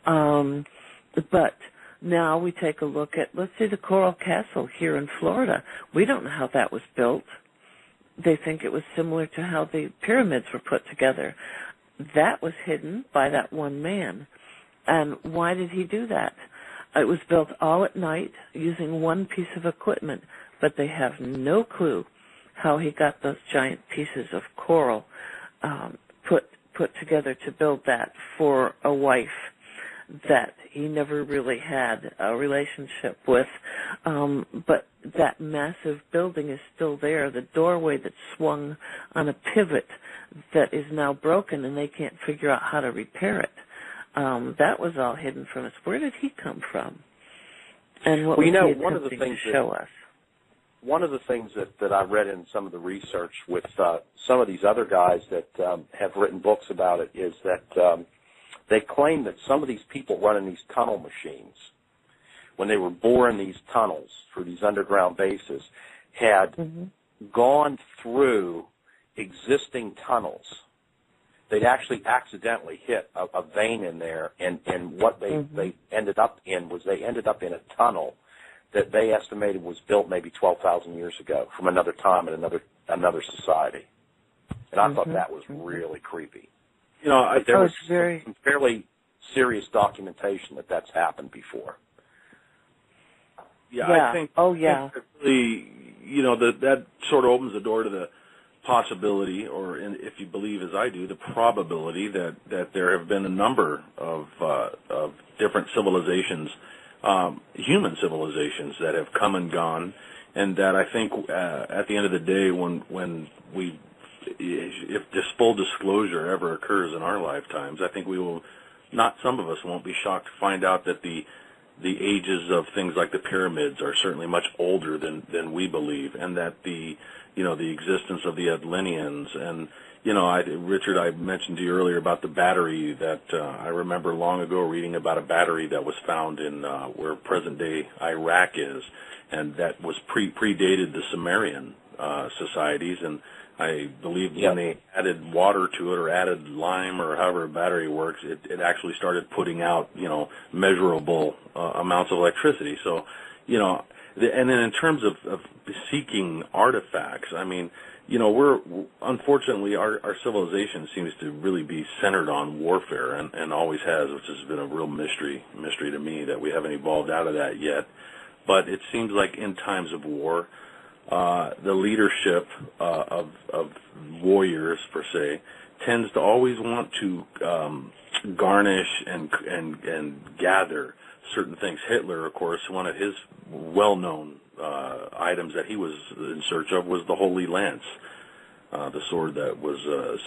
But now we take a look at, let's say, the Coral Castle here in Florida. We don't know how that was built. They think it was similar to how the pyramids were put together. That was hidden by that one man. And why did he do that? It was built all at night using one piece of equipment, but they have no clue how he got those giant pieces of coral put together to build that for a wife that he never really had a relationship with. But that massive building is still there. The doorway that swung on a pivot that is now broken, and they can't figure out how to repair it. That was all hidden from us. Where did he come from? And what was he attempting to show us? One of the things that I read in some of the research with some of these other guys that have written books about it is that they claim that some of these people running these tunnel machines, when they were boring these tunnels for these underground bases, had gone through existing tunnels. They'd actually accidentally hit a vein in there, and what they ended up in was they ended up in a tunnel that they estimated was built maybe 12,000 years ago from another time in another society. And I thought that was really creepy. You know, there was some fairly serious documentation that that's happened before. I think. Oh, yeah. Really, you know, that sort of opens the door to the possibility, or if you believe as I do, the probability that there have been a number of different civilizations, human civilizations, that have come and gone, and that I think at the end of the day, when we, if full disclosure ever occurs in our lifetimes, I think we will, not some of us won't be shocked to find out that the ages of things like the pyramids are certainly much older than we believe, and that the existence of the Atlanteans and, Richard, I mentioned to you earlier about the battery that I remember long ago reading about a battery that was found in where present-day Iraq is, and that was predated the Sumerian societies, and I believe when they added water to it or added lime or however a battery works, it actually started putting out, measurable amounts of electricity. So, and then in terms of seeking artifacts, I mean, we're unfortunately our civilization seems to really be centered on warfare and always has, which has been a real mystery to me that we haven't evolved out of that yet. But it seems like in times of war, the leadership of warriors per se tends to always want to garnish and gather certain things. Hitler, of course, one of his well-known items that he was in search of was the Holy Lance, the sword that was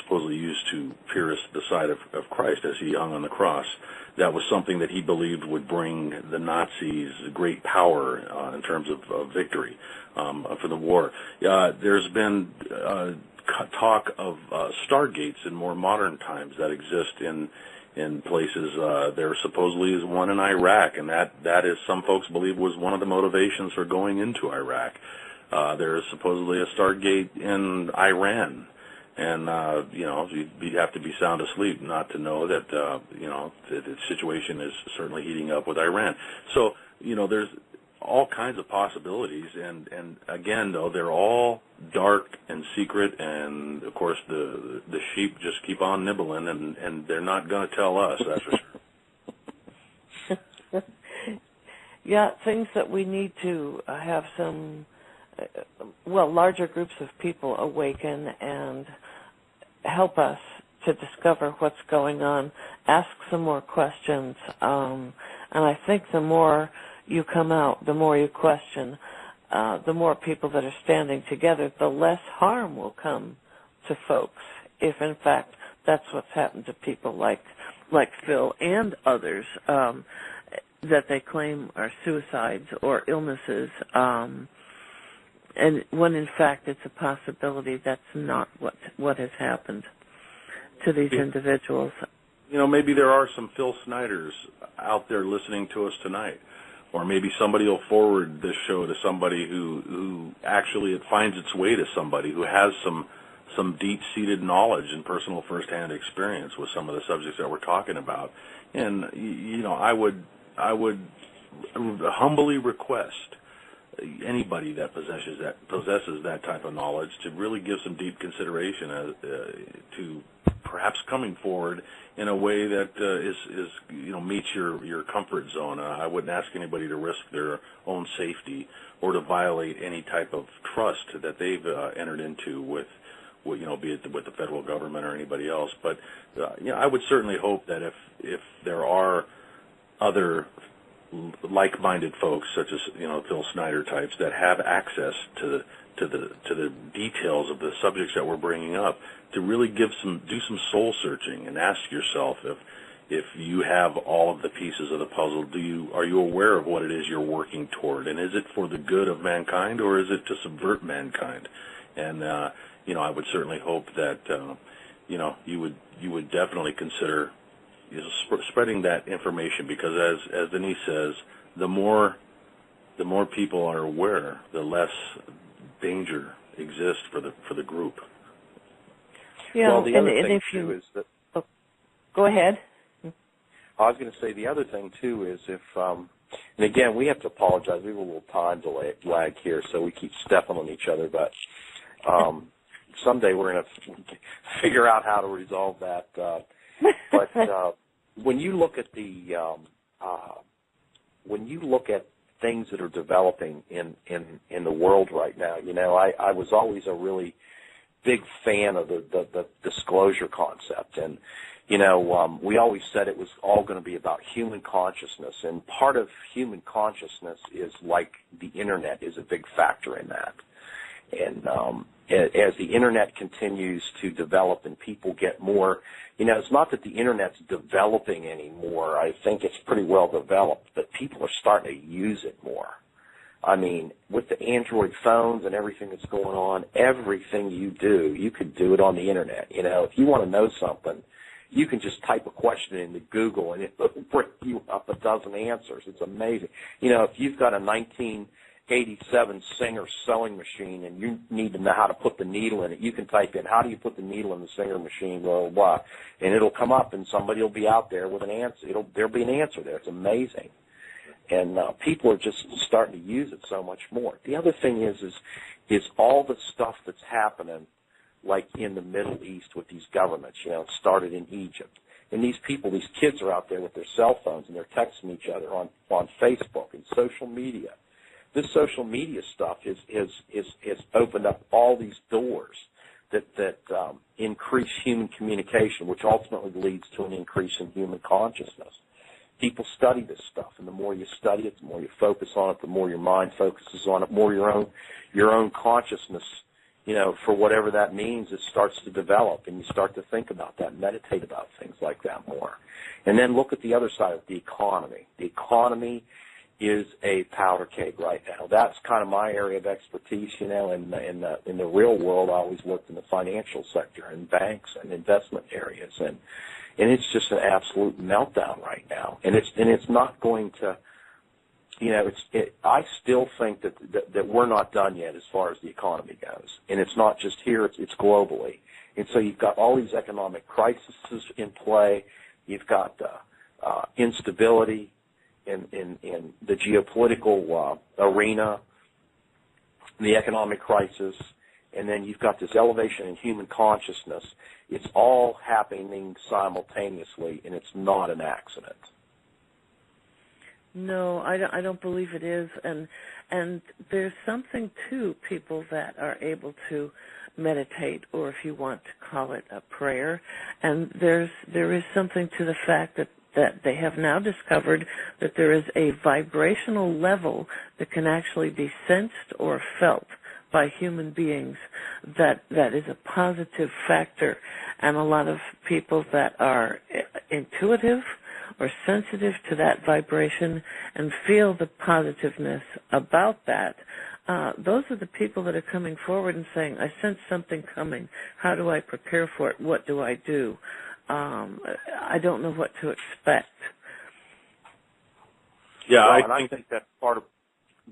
supposedly used to pierce the side of Christ as he hung on the cross. That was something that he believed would bring the Nazis great power in terms of victory for the war. There's been talk of stargates in more modern times that exist in places. There supposedly is one in Iraq, and that is, some folks believe, was one of the motivations for going into Iraq. There is supposedly a stargate in Iran, and you'd have to be sound asleep not to know that the situation is certainly heating up with Iran. So there's all kinds of possibilities, and again, though, they're all dark and secret, and of course the sheep just keep on nibbling, and they're not going to tell us, that's for sure. Yeah, things that we need to have some, larger groups of people awaken and help us to discover what's going on, ask some more questions, and I think the more you come out, the more you question, the more people that are standing together, the less harm will come to folks, if in fact that's what's happened to people like Phil and others that they claim are suicides or illnesses, and when in fact it's a possibility that's not what has happened to these individuals. Maybe there are some Phil Schneiders out there listening to us tonight. Or maybe somebody will forward this show to somebody who actually it finds its way to somebody who has some deep-seated knowledge and personal firsthand experience with some of the subjects that we're talking about. And I would humbly request anybody that possesses that type of knowledge to really give some deep consideration to perhaps coming forward in a way that meets your comfort zone. I wouldn't ask anybody to risk their own safety or to violate any type of trust that they've entered into with be it with the federal government or anybody else. But I would certainly hope that if there are other like-minded folks, such as Phil Schneider types, that have access to the details of the subjects that we're bringing up, to really do some soul searching and ask yourself if you have all of the pieces of the puzzle. Are you aware of what it is you're working toward, and is it for the good of mankind or is it to subvert mankind? And I would certainly hope that you would definitely consider spreading that information, because as Denise says, the more people are aware, the less danger exists for the group. Yeah, well, the other thing too is that. Oh, go ahead. I was going to say the other thing too is if, and again, we have to apologize. We have a little time lag here, so we keep stepping on each other. But someday we're going to figure out how to resolve that. But when you look at things that are developing in the world right now, I was always a really big fan of the disclosure concept, and we always said it was all going to be about human consciousness, and part of human consciousness is like the internet is a big factor in that, as the Internet continues to develop and people get more, it's not that the Internet's developing anymore. I think it's pretty well developed, but people are starting to use it more. I mean, with the Android phones and everything that's going on, everything you do, you could do it on the Internet. If you want to know something, you can just type a question into Google and it'll bring you up a dozen answers. It's amazing. If you've got a 1987 Singer sewing machine and you need to know how to put the needle in it, you can type in, how do you put the needle in the Singer machine, blah, blah, blah, and it'll come up and somebody will be out there with an answer. There'll be an answer there. It's amazing. And people are just starting to use it so much more. The other thing is all the stuff that's happening, like in the Middle East with these governments. It started in Egypt. And these kids are out there with their cell phones and they're texting each other on Facebook and social media. This social media stuff has opened up all these doors that increase human communication, which ultimately leads to an increase in human consciousness. People study this stuff, and the more you study it, the more you focus on it, the more your mind focuses on it, more your own consciousness, for whatever that means, it starts to develop, and you start to think about that, meditate about things like that more. And then look at the other side of the economy. The economy is a powder keg right now. That's kind of my area of expertise, in the real world. I always worked in the financial sector and banks and investment areas, and it's just an absolute meltdown right now. And it's not going to, I still think that we're not done yet as far as the economy goes. And it's not just here, it's globally. And so you've got all these economic crises in play. You've got instability in the geopolitical arena, the economic crisis, and then you've got this elevation in human consciousness. It's all happening simultaneously, and it's not an accident. No, I don't believe it is, and there's something to people that are able to meditate, or if you want to call it a prayer, and there is something to the fact that they have now discovered that there is a vibrational level that can actually be sensed or felt by human beings that is a positive factor. And a lot of people that are intuitive or sensitive to that vibration and feel the positiveness about that, those are the people that are coming forward and saying, I sense something coming. How do I prepare for it? What do I do? I don't know what to expect. Yeah, I think that's part of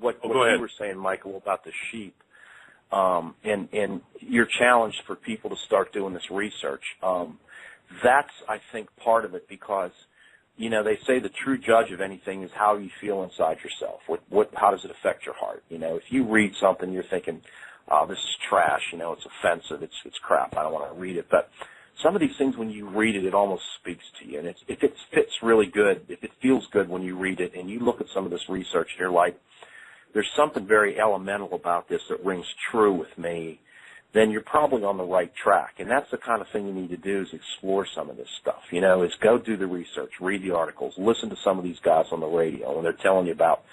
what you were saying, Michael, about the sheep. And your challenge for people to start doing this research. That's, I think, part of it because, they say the true judge of anything is how you feel inside yourself. How does it affect your heart? If you read something, you're thinking, oh, this is trash, it's offensive, it's crap, I don't want to read it. But some of these things, when you read it, it almost speaks to you. And if it fits really good, if it feels good when you read it, and you look at some of this research and you're like, there's something very elemental about this that rings true with me, then you're probably on the right track. And that's the kind of thing you need to do is explore some of this stuff, is go do the research, read the articles, listen to some of these guys on the radio when they're telling you about,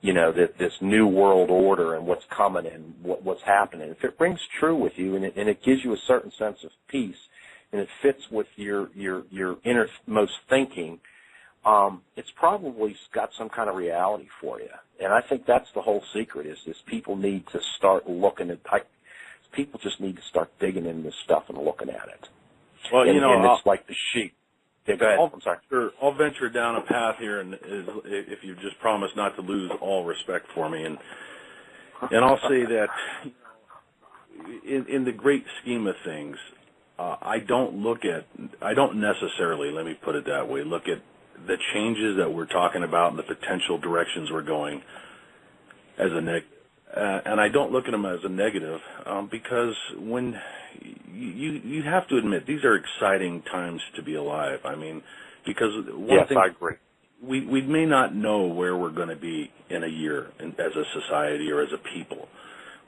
this new world order and what's coming and what's happening. If it rings true with you and it gives you a certain sense of peace and it fits with your innermost thinking, it's probably got some kind of reality for you. And I think that's the whole secret is people need to start looking at, people just need to start digging into this stuff and looking at it. Well, and it's like the sheep. Yeah, go ahead. I'm sorry. Sure. I'll venture down a path here, and if you just promise not to lose all respect for me, and I'll say that in the great scheme of things, I don't necessarily, let me put it that way, look at the changes that we're talking about and the potential directions we're going as a negative. And I don't look at them as a negative because when you have to admit these are exciting times to be alive. I mean, because one thing, I agree. We may not know where we're going to be in a year as a society or as a people.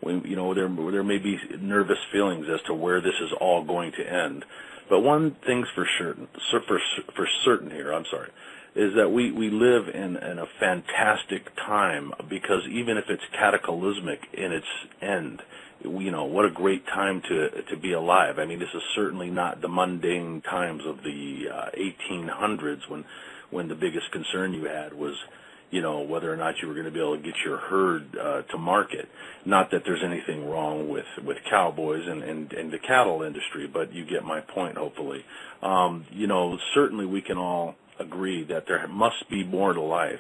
There may be nervous feelings as to where this is all going to end. But one thing's for certain here, is that we live in a fantastic time because even if it's cataclysmic in its end, what a great time to be alive. I mean, this is certainly not the mundane times of the 1800s when the biggest concern you had was, whether or not you were going to be able to get your herd to market. Not that there's anything wrong with cowboys and the cattle industry, but you get my point, hopefully. Certainly we can all agree that there must be more to life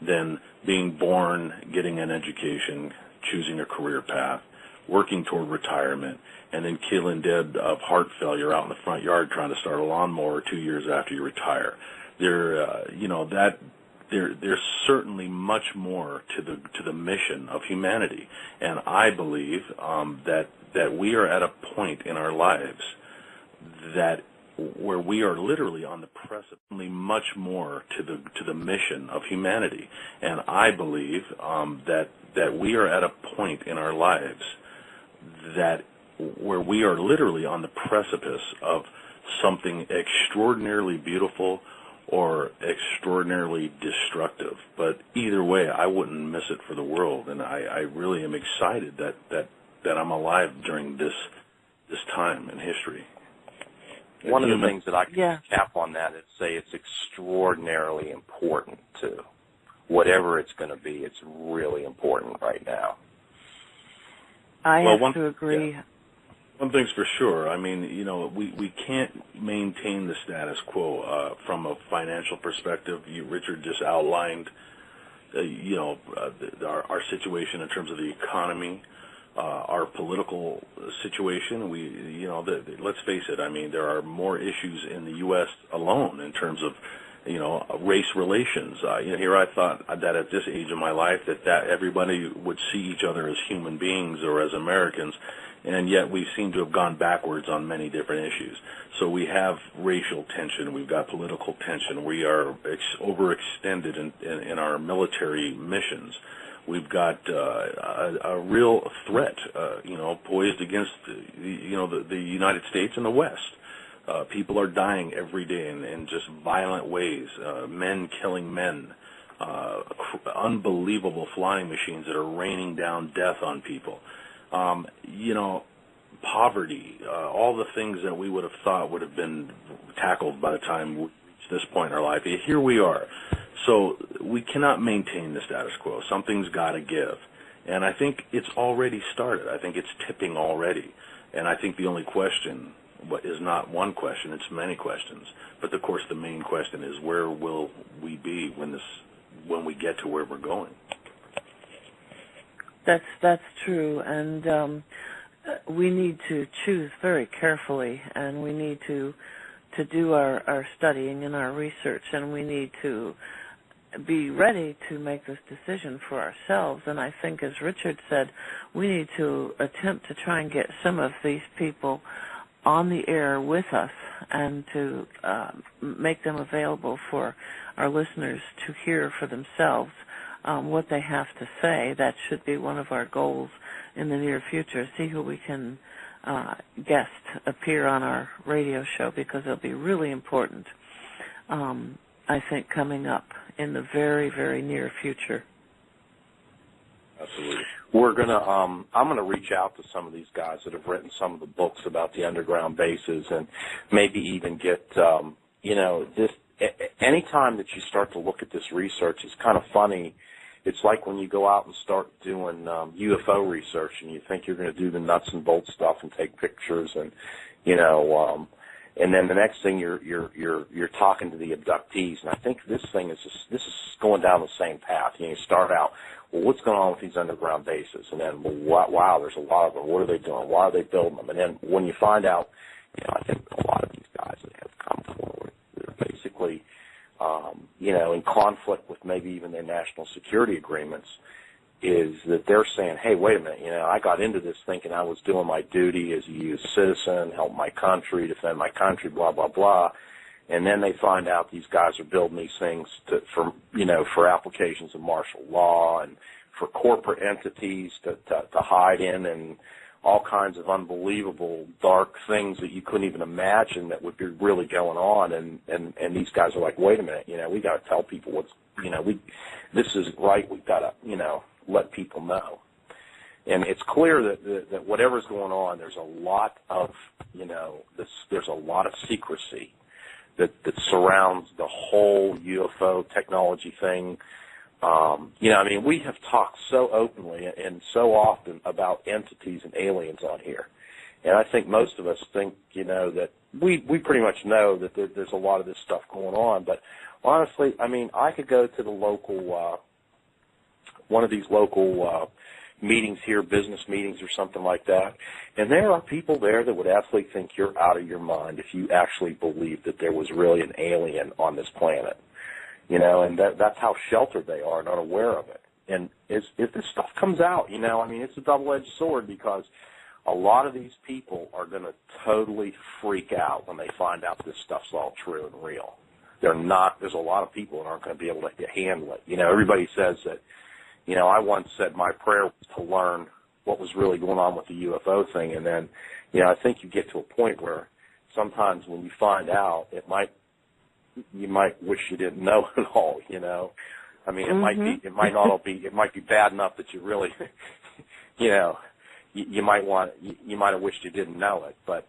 than being born, getting an education, choosing a career path, working toward retirement, and then killing dead of heart failure out in the front yard trying to start a lawnmower 2 years after you retire. There's certainly much more to the mission of humanity, and I believe that we are at a point in our lives where we are literally on the precipice. Much more to the mission of humanity, and I believe that we are at a point in our lives where we are literally on the precipice of something extraordinarily beautiful or extraordinarily destructive. But either way, I wouldn't miss it for the world, and I really am excited that I'm alive during this time in history. One of the things that I can cap on that is say it's extraordinarily important too. Whatever it's going to be, it's really important right now. I have to agree. Yeah. One thing's for sure. I mean, we can't maintain the status quo from a financial perspective. Richard just outlined, our situation in terms of the economy, our political situation. Let's face it. I mean, there are more issues in the U.S. alone in terms of, race relations. Here I thought that at this age of my life that everybody would see each other as human beings or as Americans, and yet we seem to have gone backwards on many different issues. So we have racial tension, we've got political tension, we are overextended in our military missions. We've got a real threat, poised against the United States and the West. People are dying every day in just violent ways. Men killing men. Unbelievable flying machines that are raining down death on people. Poverty. All the things that we would have thought would have been tackled by the time we reached this point in our life. Here we are. So we cannot maintain the status quo. Something's got to give. And I think it's already started. I think it's tipping already. And I think the only question is not one question, it's many questions. But of course the main question is, where will we be when we get to where we're going? That's true, and we need to choose very carefully, and we need to do our studying and our research, and we need to be ready to make this decision for ourselves. And I think, as Richard said, we need to attempt to try and get some of these people on the air with us and to make them available for our listeners to hear for themselves what they have to say. That should be one of our goals in the near future. See who we can guest appear on our radio show, because it'll be really important, I think, coming up in the very, very near future. Absolutely. I'm gonna reach out to some of these guys that have written some of the books about the underground bases, and maybe even get, this. Anytime that you start to look at this research, it's kind of funny. It's like when you go out and start doing UFO research, and you think you're going to do the nuts and bolts stuff and take pictures, and and then the next thing you're talking to the abductees. And I think this is going down the same path. You start out, well, what's going on with these underground bases? And then, well, wow, there's a lot of them. What are they doing? Why are they building them? And then when you find out, I think a lot of these guys that have come forward, they're basically, in conflict with maybe even their national security agreements, is that they're saying, hey, wait a minute, I got into this thinking I was doing my duty as a U.S. citizen, help my country, defend my country, blah, blah, blah. And then they find out these guys are building these things for applications of martial law and for corporate entities to hide in, and all kinds of unbelievable dark things that you couldn't even imagine that would be really going on. And these guys are like, wait a minute, we got to tell people this is right. We've got to, let people know. And it's clear that whatever's going on, there's a lot of, there's a lot of secrecy that surrounds the whole UFO technology thing. We have talked so openly and so often about entities and aliens on here. And I think most of us think, that we pretty much know that there's a lot of this stuff going on. But honestly, I could go to the local, one of these local meetings here, business meetings or something like that, and there are people there that would absolutely think you're out of your mind if you actually believed that there was really an alien on this planet. And that's how sheltered they are and unaware of it. And if this stuff comes out, it's a double-edged sword, because a lot of these people are going to totally freak out when they find out this stuff's all true and real. There's a lot of people that aren't going to be able to handle it. Everybody says that, I once said my prayer was to learn what was really going on with the UFO thing, and then, I think you get to a point where sometimes when you find out, you might wish you didn't know it all, It might be bad enough that you really, you might have wished you didn't know it, but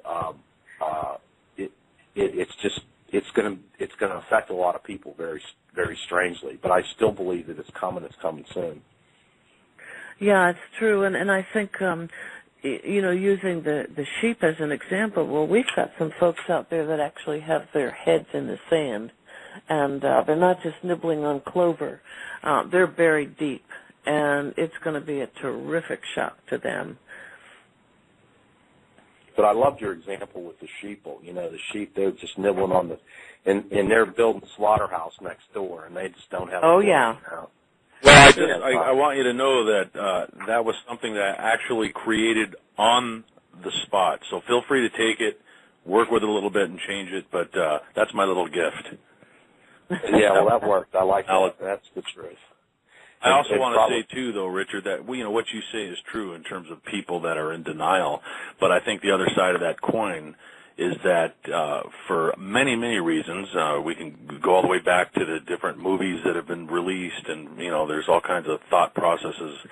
it's going to affect a lot of people very, very strangely. But I still believe that it's coming soon. Yeah, it's true, and I think using the sheep as an example, well, we've got some folks out there that actually have their heads in the sand, and they're not just nibbling on clover. They're buried deep, and it's going to be a terrific shock to them. But I loved your example with the sheeple. The sheep, they're just nibbling on and they're building a slaughterhouse next door, and they just don't have Oh, yeah. Well, I want you to know that that was something that I actually created on the spot. So feel free to take it, work with it a little bit, and change it. But that's my little gift. Yeah, well, that worked. I like that. That's the truth. I also want to say, too, though, Richard, that what you say is true in terms of people that are in denial. But I think the other side of that coin is that for many, many reasons, we can go all the way back to the different movies that have been released, and, there's all kinds of thought processes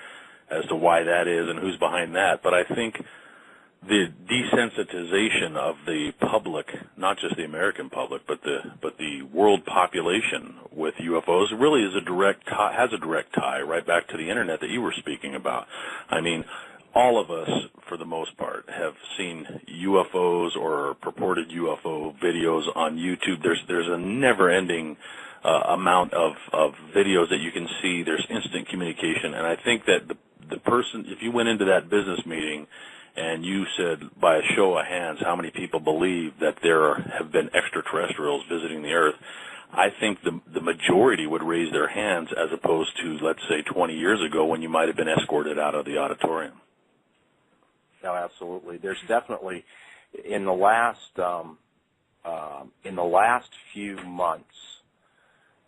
as to why that is and who's behind that. But I think the desensitization of the public, not just the American public, but the world population with UFOs really has a direct tie right back to the internet that you were speaking about. All of us, for the most part, have seen UFOs or purported UFO videos on YouTube. There's a never-ending amount of videos that you can see. There's instant communication, and I think that the person, if you went into that business meeting and you said, by a show of hands, how many people believe that there have been extraterrestrials visiting the Earth, I think the majority would raise their hands, as opposed to, let's say, 20 years ago when you might have been escorted out of the auditorium. No, absolutely. There's definitely, in the last few months,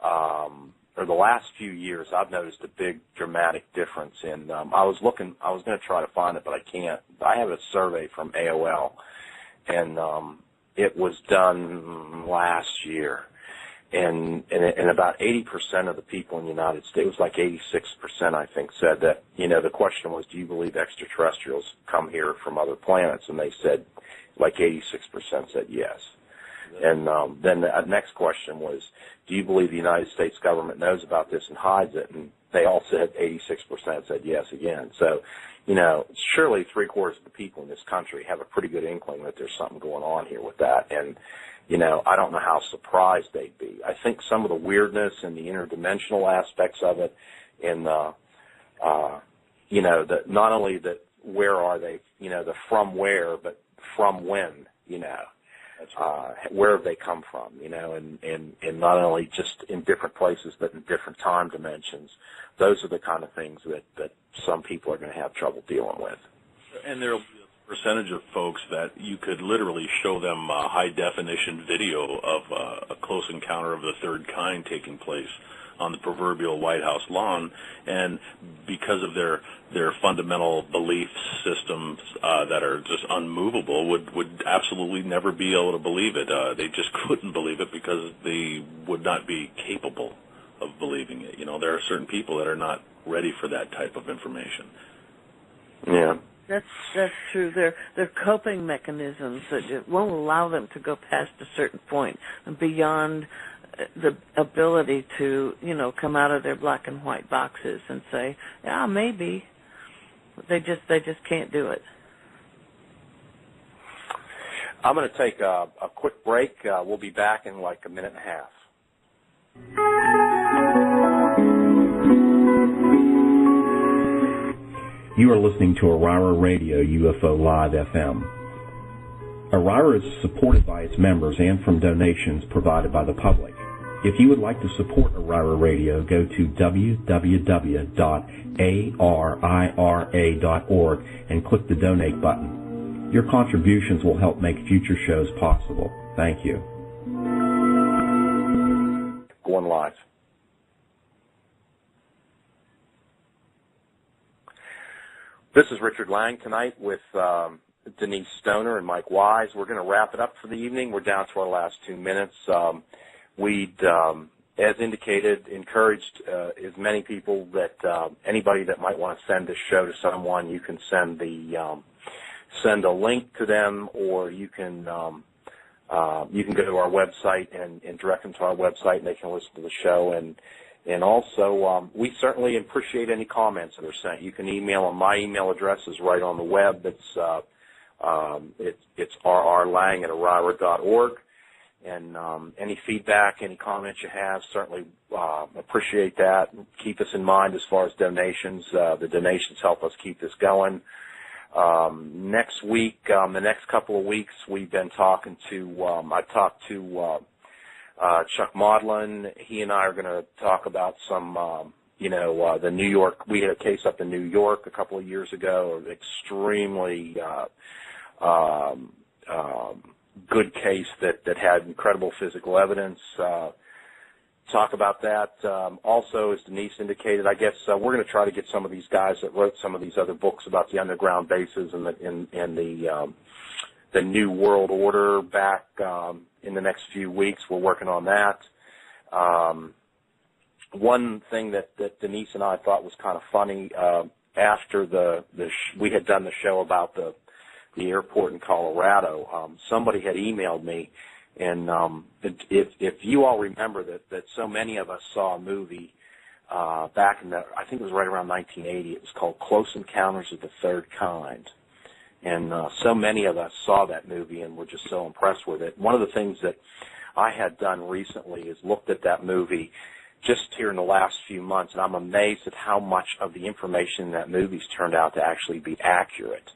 or the last few years, I've noticed a big dramatic difference in, I was going to try to find it, but I can't. I have a survey from AOL, and it was done last year. And about 80% of the people in the United States, it was like 86%, I think, said that, the question was, do you believe extraterrestrials come here from other planets? And they said, like 86% said yes. And then the next question was, do you believe the United States government knows about this and hides it? And they all said, 86% said yes again. So, surely 3/4 of the people in this country have a pretty good inkling that there's something going on here with that. And I don't know how surprised they'd be. I think some of the weirdness and the interdimensional aspects of it, and that not only that where are they, the from where, but from when, where have they come from, and not only just in different places, but in different time dimensions. Those are the kind of things that some people are going to have trouble dealing with. And there will be a percentage of folks that you could literally show them a high-definition video of a close encounter of the third kind taking place on the proverbial White House lawn, and because of their fundamental belief systems that are just unmovable, would absolutely never be able to believe it. They just couldn't believe it because they would not be capable of believing it. There are certain people that are not ready for that type of information. Yeah. That's true. They're coping mechanisms that it won't allow them to go past a certain point and beyond the ability to, come out of their black and white boxes and say, yeah, maybe. They just can't do it. I'm going to take a quick break. We'll be back in like a minute and a half. You are listening to Aurora Radio UFO Live FM. Aurora is supported by its members and from donations provided by the public. If you would like to support Aurora Radio, go to www.arira.org and click the donate button. Your contributions will help make future shows possible. Thank you. Going live. This is Richard Lang tonight with Denise Stoner and Mike Wise. We're going to wrap it up for the evening. We're down to our last 2 minutes. We'd, as indicated, encouraged as many people that anybody that might want to send this show to someone, you can send send a link to them, or you can go to our website and direct them to our website, and they can listen to the show. And also, we certainly appreciate any comments that are sent. You can email them. My email address is right on the web. It's rrlang@arira.org. And any feedback, any comments you have, certainly appreciate that. Keep us in mind as far as donations. The donations help us keep this going. Next week, the next couple of weeks, we've been talking to, I talked to Chuck Maudlin. He and I are going to talk about some, the New York. We had a case up in New York a couple of years ago, extremely good case that had incredible physical evidence. Talk about that. Also, as Denise indicated, I guess we're going to try to get some of these guys that wrote some of these other books about the underground bases and the New World Order back in the next few weeks. We're working on that. One thing that Denise and I thought was kind of funny, after we had done the show about the airport in Colorado, somebody had emailed me, and if you all remember that so many of us saw a movie back in I think it was right around 1980. It was called Close Encounters of the Third Kind. And so many of us saw that movie and were just so impressed with it. One of the things that I had done recently is looked at that movie just here in the last few months, and I'm amazed at how much of the information in that movie's turned out to actually be accurate.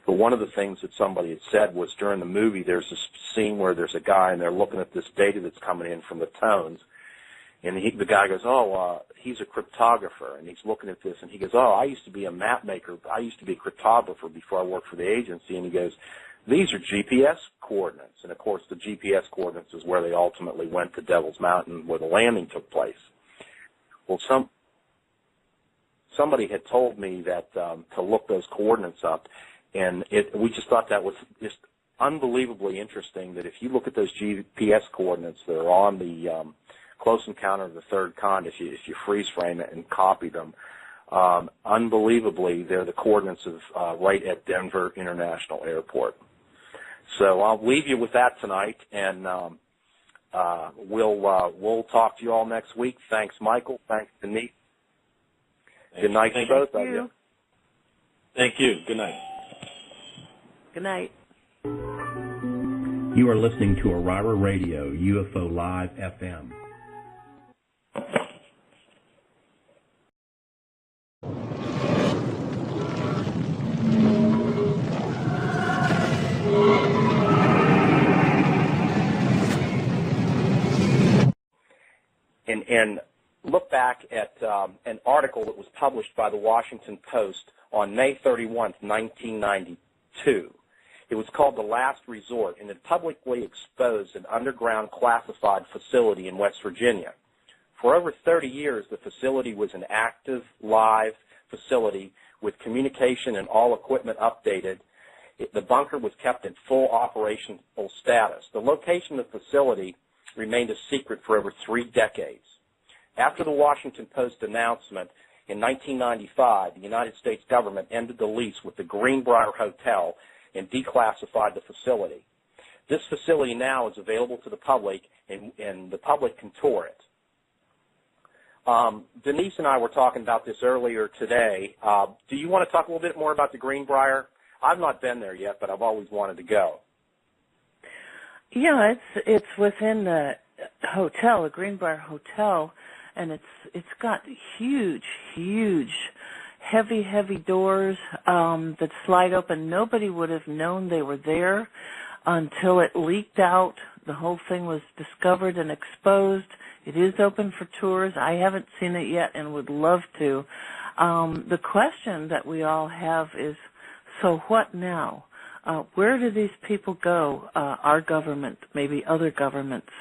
But one of the things that somebody had said was during the movie there's this scene where there's a guy and they're looking at this data that's coming in from the tones, and the guy goes, he's a cryptographer, and he's looking at this, and he goes, I used to be a map maker. I used to be a cryptographer before I worked for the agency. And he goes, these are GPS coordinates. And, of course, the GPS coordinates is where they ultimately went to Devil's Mountain, where the landing took place. Well, somebody had told me that to look those coordinates up, and we just thought that was just unbelievably interesting, that if you look at those GPS coordinates that are on the Close Encounter of the Third Kind, if you freeze frame it and copy them, unbelievably, they're the coordinates of right at Denver International Airport. So I'll leave you with that tonight, and we'll talk to you all next week. Thanks, Michael. Thanks, Denise. Good night to both of you. Thank you. Good night. Good night. You are listening to Aurora Radio UFO Live FM. And look back at an article that was published by the Washington Post on May 31st, 1992. It was called The Last Resort, and it publicly exposed an underground classified facility in West Virginia. For over 30 years, the facility was an active, live facility with communication and all equipment updated. The bunker was kept in full operational status. The location of the facility remained a secret for over 3 decades. After the Washington Post announcement in 1995, the United States government ended the lease with the Greenbrier Hotel and declassified the facility. This facility now is available to the public, and the public can tour it. Denise and I were talking about this earlier today. Do you want to talk a little bit more about the Greenbrier? I've not been there yet, but I've always wanted to go. Yeah, it's within the hotel, the Greenbrier Hotel, and it's got huge, heavy doors that slide open. Nobody would have known they were there until it leaked out. The whole thing was discovered and exposed. It is open for tours. I haven't seen it yet and would love to. The question that we all have is, so what now? Where do these people go? Our government, maybe other governments,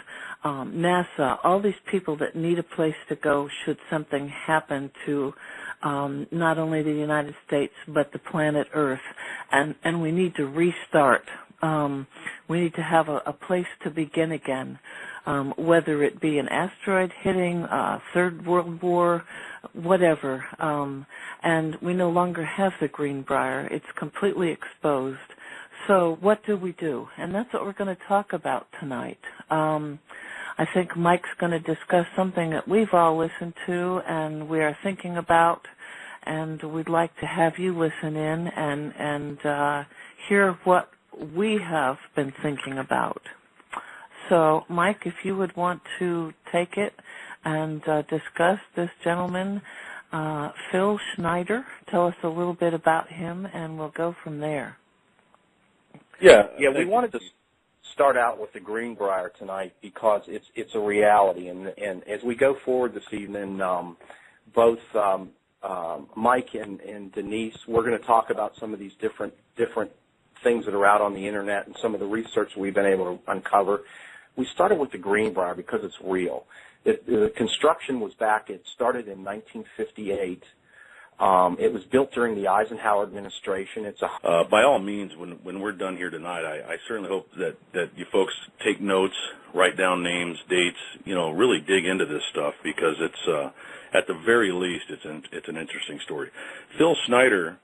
NASA, all these people that need a place to go should something happen to not only the United States but the planet Earth. And we need to restart. We need to have a place to begin again, whether it be an asteroid hitting, Third World War, whatever. And we no longer have the Greenbrier. It's completely exposed. So what do we do? And that's what we're going to talk about tonight. I think Mike's going to discuss something that we've all listened to and we are thinking about, and we'd like to have you listen in and hear what we have been thinking about. So, Mike, if you would want to take it and discuss this gentleman, Phil Schneider, tell us a little bit about him, and we'll go from there. Yeah, we wanted to start out with the Greenbrier tonight because it's a reality, and as we go forward this evening, both Mike and Denise, we're going to talk about some of these different things that are out on the internet and some of the research we've been able to uncover. We started with the Greenbrier because it's real. The construction was it started in 1958. It was built during the Eisenhower administration. By all means, when we're done here tonight, I certainly hope that you folks take notes, write down names, dates, really dig into this stuff because it's, at the very least, it's an interesting story. Phil Schneider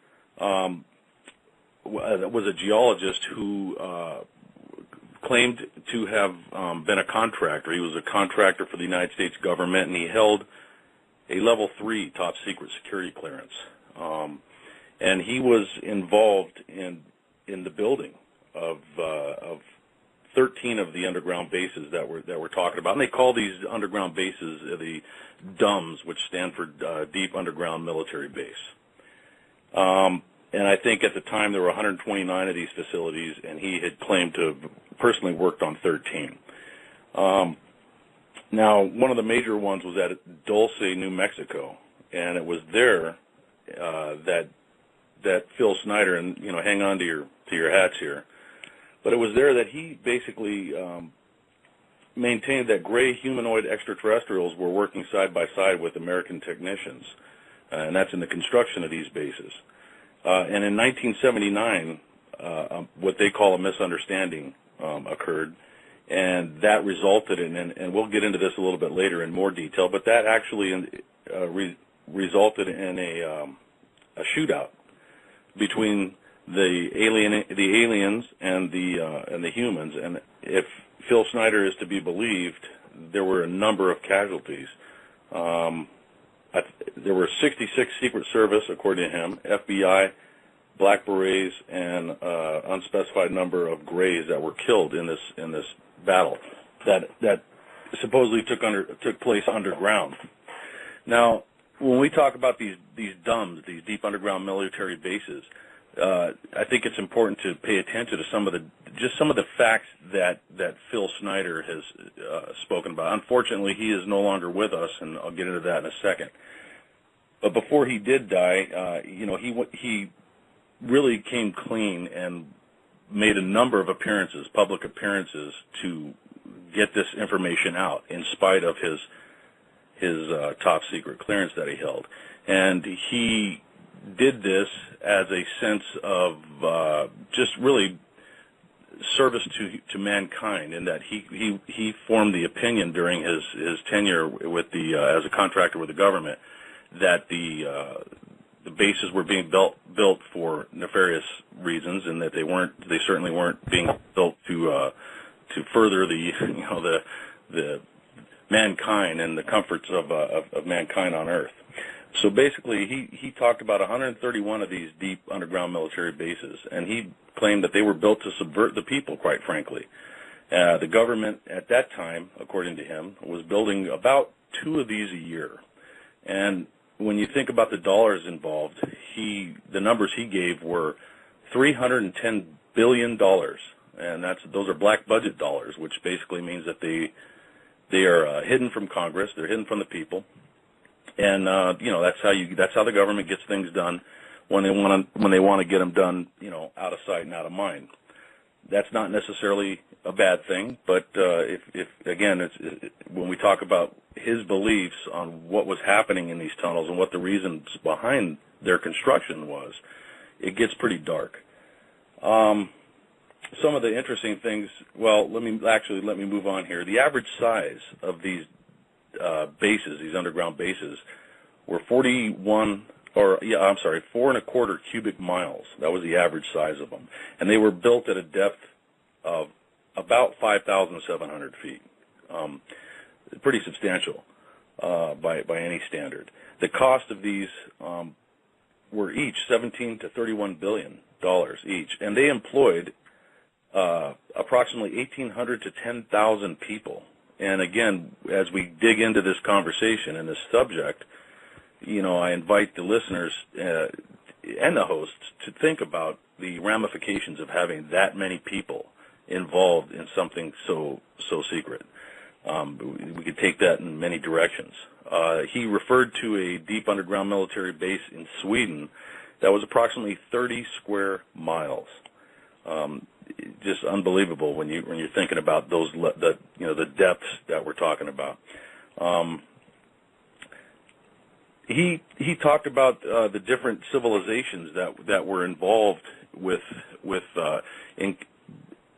was a geologist who claimed to have been a contractor. He was a contractor for the United States government, and he held a level 3 top secret security clearance. And he was involved in the building of 13 of the underground bases that we're talking about. And they call these underground bases the DUMS, which stand for Deep Underground Military Base. And I think at the time there were 129 of these facilities, and he had claimed to have personally worked on 13. Now, one of the major ones was at Dulce, New Mexico, and it was there that Phil Schneider, and hang on to your hats here, but it was there that he basically maintained that gray humanoid extraterrestrials were working side by side with American technicians, and that's in the construction of these bases. And in 1979, what they call a misunderstanding occurred, and that resulted in, and we'll get into this a little bit later in more detail, but that actually resulted in a shootout between the aliens and the humans. And if Phil Schneider is to be believed, there were a number of casualties. There were 66 Secret Service, according to him, FBI, Black Berets, and unspecified number of Greys that were killed in this battle that supposedly took place underground. Now, when we talk about these DUMS, these deep underground military bases, I think it's important to pay attention to some of the facts that Phil Schneider has spoken about. Unfortunately, he is no longer with us, and I'll get into that in a second. But before he did die, he really came clean and made a number of appearances, public appearances, to get this information out in spite of his top secret clearance that he held. And he did this as a sense of just really service to mankind, in that he formed the opinion during his tenure with as a contractor with the government that the bases were being built for nefarious reasons, and that they certainly weren't being built to further the mankind and the comforts of mankind on Earth. So basically, he talked about 131 of these deep underground military bases, and he claimed that they were built to subvert the people, quite frankly. The government at that time, according to him, was building about 2 of these a year. And when you think about the dollars involved, the numbers he gave were $310 billion, and those are black budget dollars, which basically means that they are hidden from Congress, they're hidden from the people, and that's how the government gets things done when they want to get them done, out of sight and out of mind. That's not necessarily a bad thing, but when we talk about his beliefs on what was happening in these tunnels and what the reasons behind their construction was, it gets pretty dark. Some of the interesting things. Well, let me move on here. The average size of these bases, these underground bases, were 4.25 cubic miles. That was the average size of them, and they were built at a depth of about 5,700 feet. Pretty substantial by any standard. The cost of these were each $17 to $31 billion each, and they employed approximately 1,800 to 10,000 people. And again, as we dig into this conversation and this subject, I invite the listeners and the hosts to think about the ramifications of having that many people involved in something so secret. We could take that in many directions. He referred to a deep underground military base in Sweden that was approximately 30 square miles. Just unbelievable when you're thinking about the depths that we're talking about. He talked about the different civilizations that were involved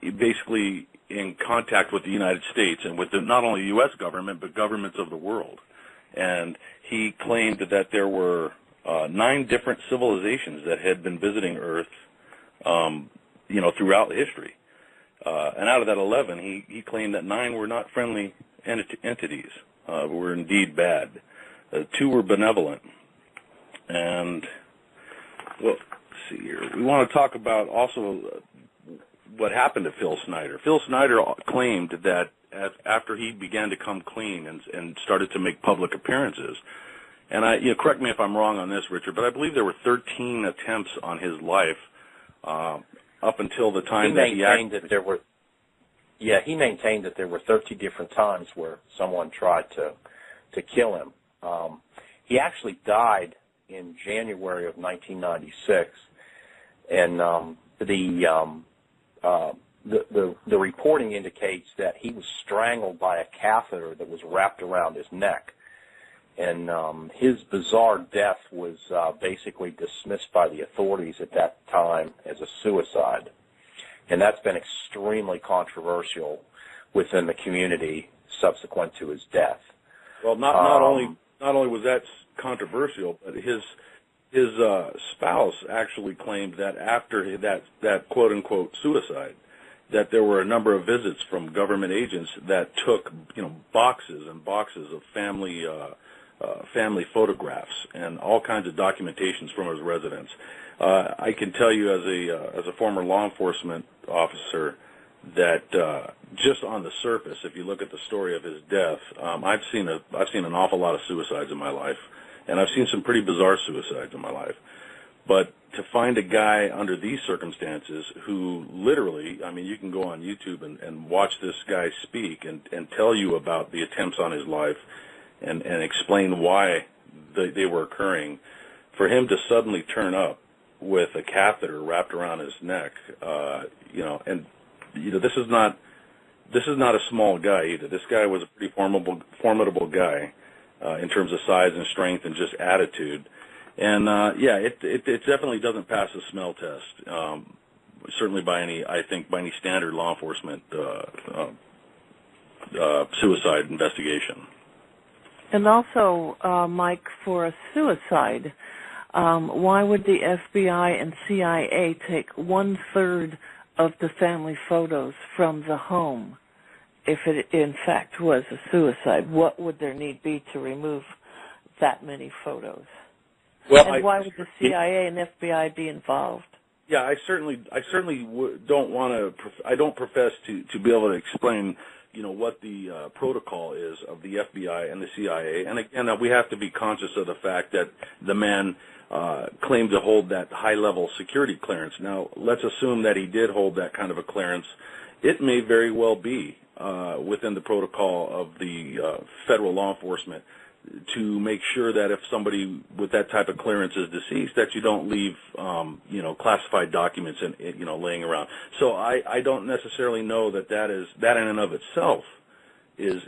basically in contact with the United States and with not only the U.S. government but governments of the world. And he claimed that there were 9 different civilizations that had been visiting Earth, throughout history. And out of that 11, he claimed that 9 were not friendly entities, were indeed bad. 2 were benevolent. And, let's see here. We want to talk about also what happened to Phil Schneider. Phil Schneider claimed that after he began to come clean and started to make public appearances, and correct me if I'm wrong on this, Richard, but I believe there were 13 attempts on his life up until the time that he maintained that there were. Yeah, he maintained that there were 30 different times where someone tried to kill him. He actually died in January of 1996, and the reporting indicates that he was strangled by a catheter that was wrapped around his neck. And his bizarre death was basically dismissed by the authorities at that time as a suicide. And that's been extremely controversial within the community subsequent to his death. Well, not only was that controversial, but his spouse actually claimed that after that quote unquote suicide, that there were a number of visits from government agents that took boxes and boxes of family photographs and all kinds of documentations from his residence. I can tell you as a former law enforcement officer that just on the surface, if you look at the story of his death, I've seen an awful lot of suicides in my life, and I've seen some pretty bizarre suicides in my life. But to find a guy under these circumstances who literally, you can go on YouTube and watch this guy speak and tell you about the attempts on his life and explain why they were occurring, for him to suddenly turn up with a catheter wrapped around his neck, this is not a small guy either. This guy was a pretty formidable guy in terms of size and strength and just attitude. And it definitely doesn't pass the smell test. Certainly by any standard law enforcement suicide investigation. And also, Mike, for a suicide, why would the FBI and CIA take 1/3 of the family photos from the home if it in fact was a suicide? What would their need be to remove that many photos? Well, and why would the CIA and FBI be involved? Yeah, I certainly don't want to. I don't profess to be able to explain, what the protocol is of the FBI and the CIA. And again, we have to be conscious of the fact that the man claimed to hold that high-level security clearance. Now, let's assume that he did hold that kind of a clearance. It may very well be within the protocol of the federal law enforcement to make sure that if somebody with that type of clearance is deceased, that you don't leave, classified documents laying around. So I don't necessarily know that in and of itself is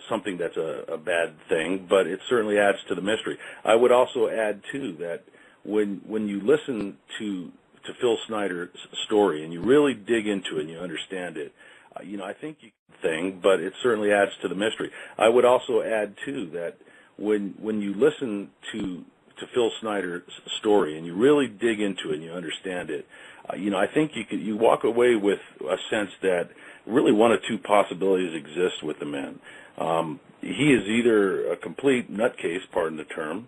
something that's a bad thing, but it certainly adds to the mystery. I would also add too that when you listen to Phil Schneider's story and you really dig into it and you understand it, I think but it certainly adds to the mystery. I would also add too that when you listen to Phil Schneider's story and you really dig into it and you understand it, I think you walk away with a sense that really one of two possibilities exist with the man. He is either a complete nutcase, pardon the term,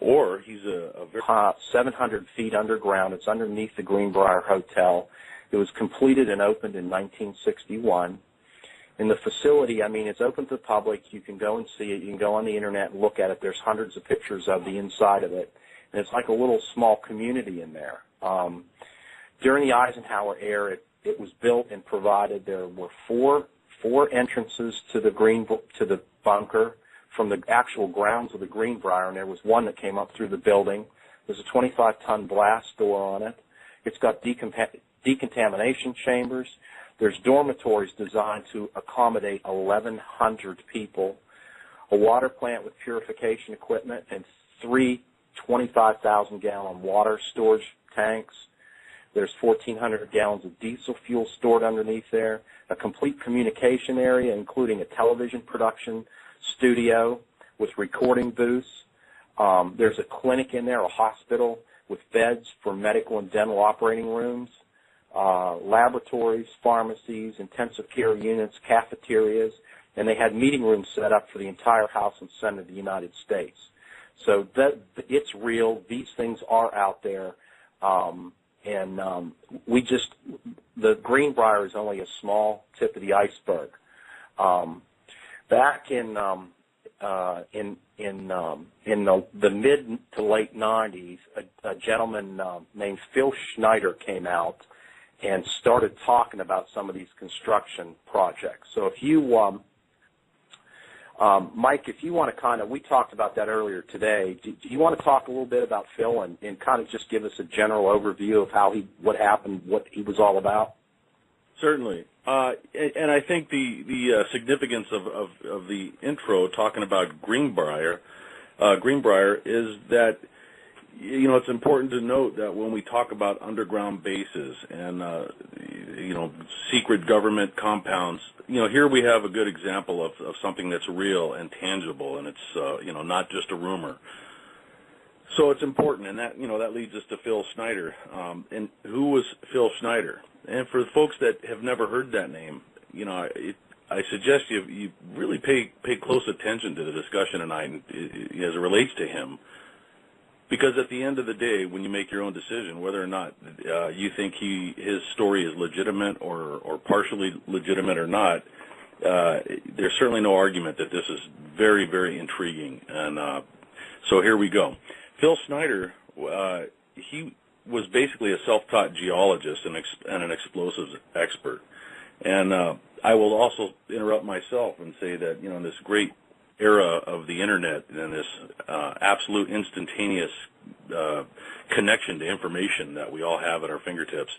or he's a very 700 feet underground. It's underneath the Greenbrier Hotel. It was completed and opened in 1961. In the facility, it's open to the public. You can go and see it. You can go on the Internet and look at it. There's hundreds of pictures of the inside of it. And it's like a little small community in there. During the Eisenhower era, it was built and provided. There were four entrances to the bunker from the actual grounds of the Greenbrier, and there was one that came up through the building. There's a 25-ton blast door on it. It's got decontamination chambers. There's dormitories designed to accommodate 1,100 people, a water plant with purification equipment, and 3 25,000-gallon water storage tanks. There's 1,400 gallons of diesel fuel stored underneath there, a complete communication area, including a television production studio with recording booths. There's a clinic in there, a hospital with beds for medical and dental operating rooms. Laboratories, pharmacies, intensive care units, cafeterias, and they had meeting rooms set up for the entire House and Senate of the United States. So it's real. These things are out there, the Greenbrier is only a small tip of the iceberg. Back in the mid to late 90s, a gentleman named Phil Schneider came out and started talking about some of these construction projects. So if you, Mike, if you want to we talked about that earlier today. Do you want to talk a little bit about Phil and kind of just give us a general overview of what happened, what he was all about? Certainly. And I think the significance of the intro talking about Greenbrier is that, it's important to note that when we talk about underground bases and, secret government compounds, here we have a good example of something that's real and tangible, and it's, not just a rumor. So it's important, and that, that leads us to Phil Schneider. And who was Phil Schneider? And for the folks that have never heard that name, I suggest you really pay close attention to the discussion tonight as it relates to him. Because at the end of the day, when you make your own decision, whether or not you think his story is legitimate or partially legitimate or not, there's certainly no argument that this is very, very intriguing. And so here we go. Phil Schneider, he was basically a self-taught geologist and an explosives expert. And I will also interrupt myself and say that, in this great era of the Internet and this absolute instantaneous connection to information that we all have at our fingertips,